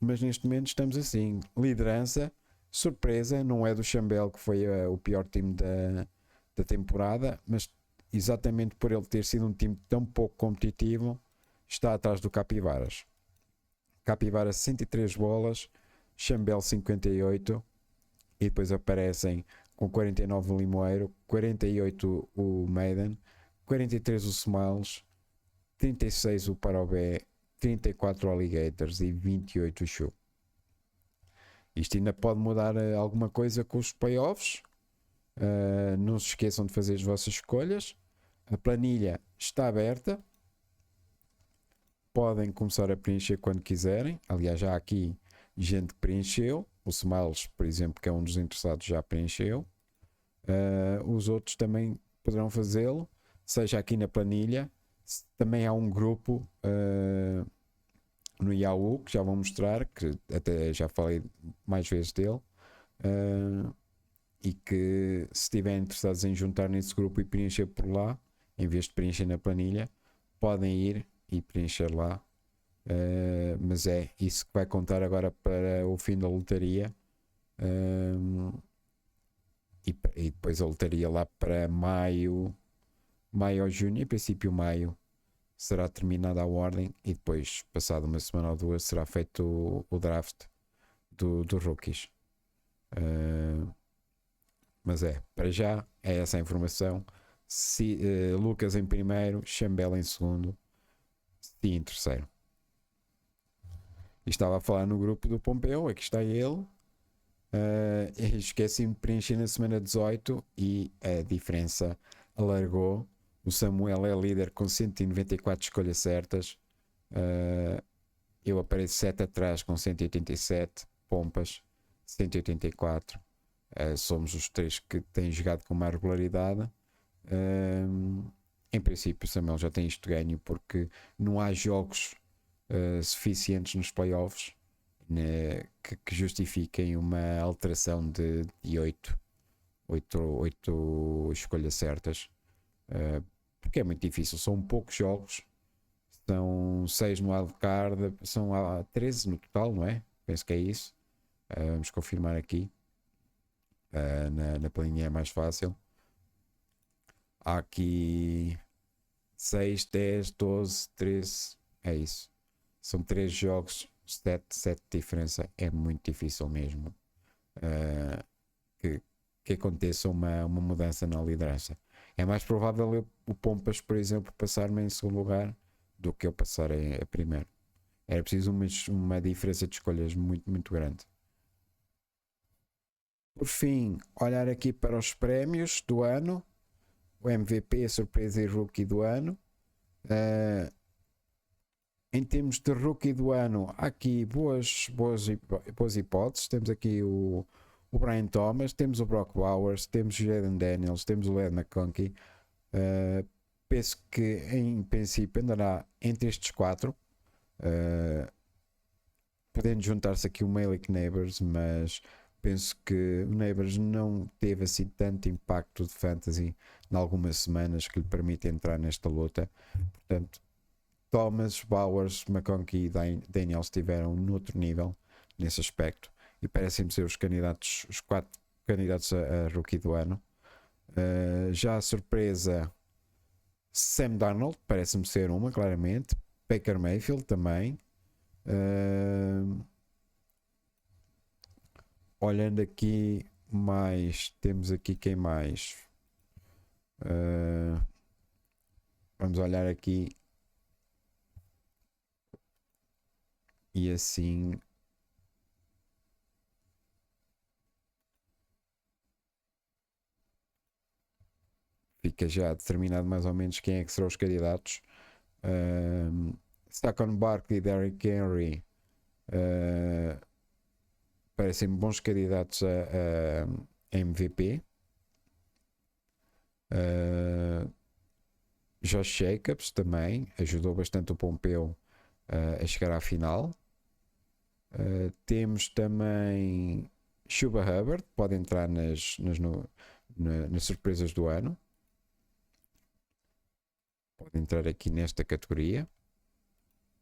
mas neste momento estamos assim, liderança, surpresa, não é do Chambel, que foi o pior time da temporada, mas exatamente por ele ter sido um time tão pouco competitivo, está atrás do Capivaras. Capivaras 103 bolas, Chambel 58, e depois aparecem com 49 o Limoeiro, 48 o Maiden, 43 o Smiles, 36 o Parobé, 34 o Alligators e 28 o Show. Isto ainda pode mudar alguma coisa com os playoffs. Não se esqueçam de fazer as vossas escolhas. A planilha está aberta. Podem começar a preencher quando quiserem. Aliás, já há aqui gente que preencheu. O Smiles, por exemplo, que é um dos interessados, já preencheu. Os outros também poderão fazê-lo, seja aqui na planilha. Também há um grupo no Yahoo, que já vou mostrar, que até já falei mais vezes dele, e que se estiverem interessados em juntar nesse grupo e preencher por lá, em vez de preencher na planilha, podem ir e preencher lá. Mas é isso que vai contar agora para o fim da lotaria. E depois a lotaria lá para maio ou junho, em princípio maio, será terminada a ordem, e depois, passado uma semana ou duas, será feito o draft dos rookies. Mas para já é essa a informação. Lucas em primeiro, Chambel em segundo, e em terceiro. E estava a falar no grupo do Pompeu, aqui está ele. Esqueci-me de preencher na semana 18 e a diferença alargou. O Samuel é líder com 194 escolhas certas. Eu apareço 7 atrás com 187. Pompas 184. Somos os 3 que têm jogado com mais regularidade. Em princípio, o Samuel já tem isto ganho, porque não há jogos suficientes nos playoffs que justifiquem uma alteração de 8 escolhas certas. Porque é muito difícil, são poucos jogos, são 6 no wildcard, são 13 no total, não é? Penso que é isso. Vamos confirmar aqui. Na planilha é mais fácil. Há aqui 6, 10, 12, 13, é isso. São 3 jogos, 7 de diferença. É muito difícil mesmo que aconteça uma mudança na liderança. É mais provável o Pompas, por exemplo, passar-me em segundo lugar do que eu passar a primeiro. Era preciso uma diferença de escolhas muito, muito grande. Por fim, olhar aqui para os prémios do ano. O MVP, a surpresa e rookie do ano. Em termos de rookie do ano, há aqui boas hipóteses. Temos aqui o Brian Thomas, temos o Brock Bowers, temos o Jaden Daniels, temos o Ed McConkey. Penso que em princípio andará entre estes quatro, podendo juntar-se aqui o Malik Neighbors, mas penso que o Neighbors não teve assim tanto impacto de fantasy em algumas semanas que lhe permite entrar nesta luta. Portanto, Thomas, Bowers, McConkey e Daniels estiveram noutro nível nesse aspecto e parecem ser os candidatos, os quatro candidatos a rookie do ano. Já a surpresa, Sam Darnold parece-me ser uma, claramente. Baker Mayfield também. Olhando aqui mais, temos aqui quem mais? Vamos olhar aqui e assim fica já determinado mais ou menos quem é que serão os candidatos. Saquon Barkley, Derrick Henry parecem bons candidatos a MVP. Josh Jacobs também ajudou bastante o Pompeu a chegar à final. Temos também Chuba Hubbard, pode entrar nas surpresas do ano. Pode entrar aqui nesta categoria,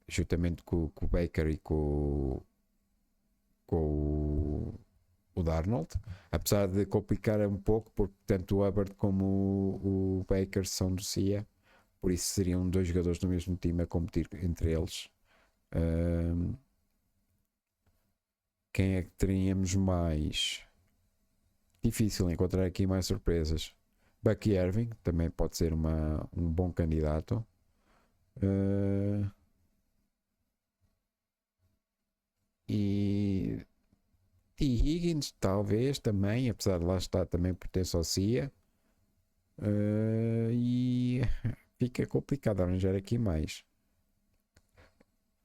juntamente com o Baker e com o Darnold, apesar de complicar um pouco, porque tanto o Hubbard como o Baker são do CIA, por isso seriam dois jogadores do mesmo time a competir entre eles. Quem é que teríamos mais? Difícil encontrar aqui mais surpresas. Bucky Irving também pode ser um bom candidato. E T. Higgins, talvez também, apesar de lá estar também pertence ao CIA. E fica complicado arranjar aqui mais.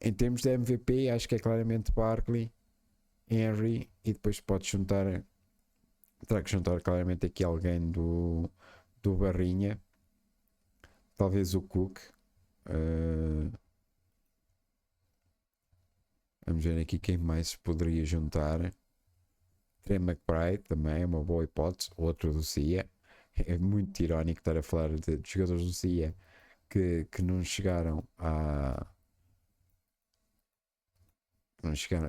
Em termos de MVP, acho que é claramente Barkley, Henry, e depois pode juntar. Terá que juntar claramente aqui alguém do Barrinha, talvez o Cook. Vamos ver aqui quem mais poderia juntar. Trey McBride também é uma boa hipótese, outro do CIA. É muito irónico estar a falar de jogadores do CIA que não chegaram a.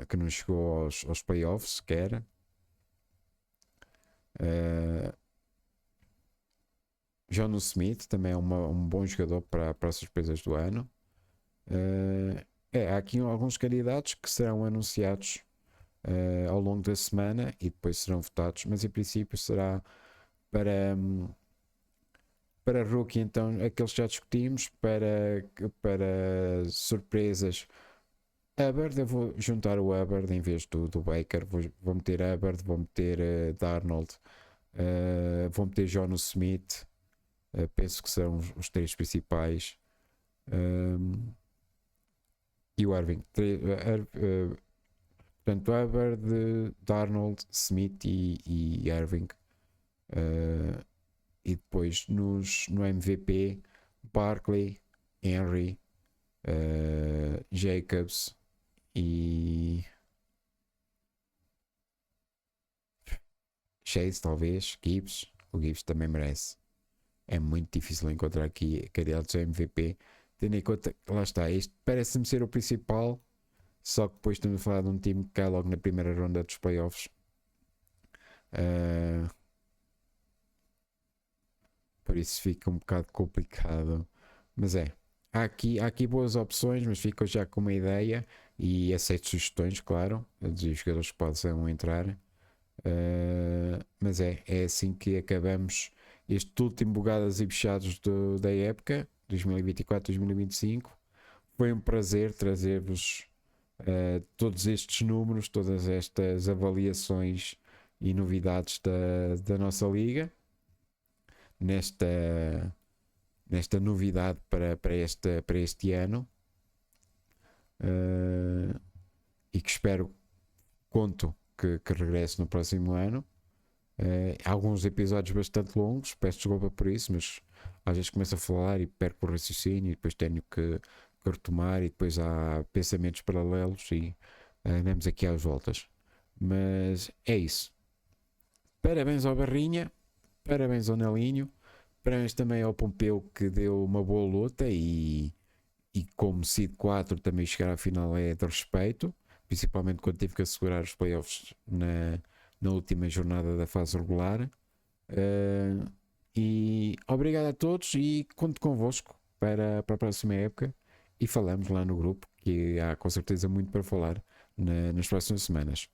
Que não chegou aos playoffs sequer. John Smith também é um bom jogador para as surpresas do ano. Há aqui alguns candidatos que serão anunciados ao longo da semana e depois serão votados, mas em princípio será para rookie, então aqueles que já discutimos, para surpresas. Hubbard, eu vou juntar o Hubbard em vez do Baker. Vou meter Hubbard, vou meter Darnold, vou meter John Smith. Penso que são os três principais. E o Irving. Portanto, Hubbard, Darnold, Smith e Irving. E depois no MVP, Barkley, Henry, Jacobs e Chase, talvez, Gibbs. O Gibbs também merece. É muito difícil encontrar aqui candidatos a MVP, tendo em conta que lá está, este parece-me ser o principal, só que depois estamos a falar de um time que cai logo na primeira ronda dos playoffs. Por isso fica um bocado complicado, mas há aqui boas opções, mas fico já com uma ideia e aceito sugestões, claro, de jogadores que possam entrar. Mas é assim que acabamos este último Bugadas e Bichados da época 2024-2025. Foi um prazer trazer-vos todos estes números, todas estas avaliações e novidades da nossa liga nesta novidade para este ano. e que espero, conto que regresse no próximo ano. Alguns episódios bastante longos, peço desculpa por isso, mas às vezes começo a falar e perco o raciocínio e depois tenho que retomar e depois há pensamentos paralelos e andamos aqui às voltas. Mas é isso. Parabéns ao Barrinha, parabéns ao Nelinho, parabéns também ao Pompeu que deu uma boa luta e como Seed 4 também chegar à final é de respeito, principalmente quando teve que assegurar os playoffs na última jornada da fase regular. E obrigado a todos e conto convosco para a próxima época e falamos lá no grupo, que há com certeza muito para falar nas próximas semanas.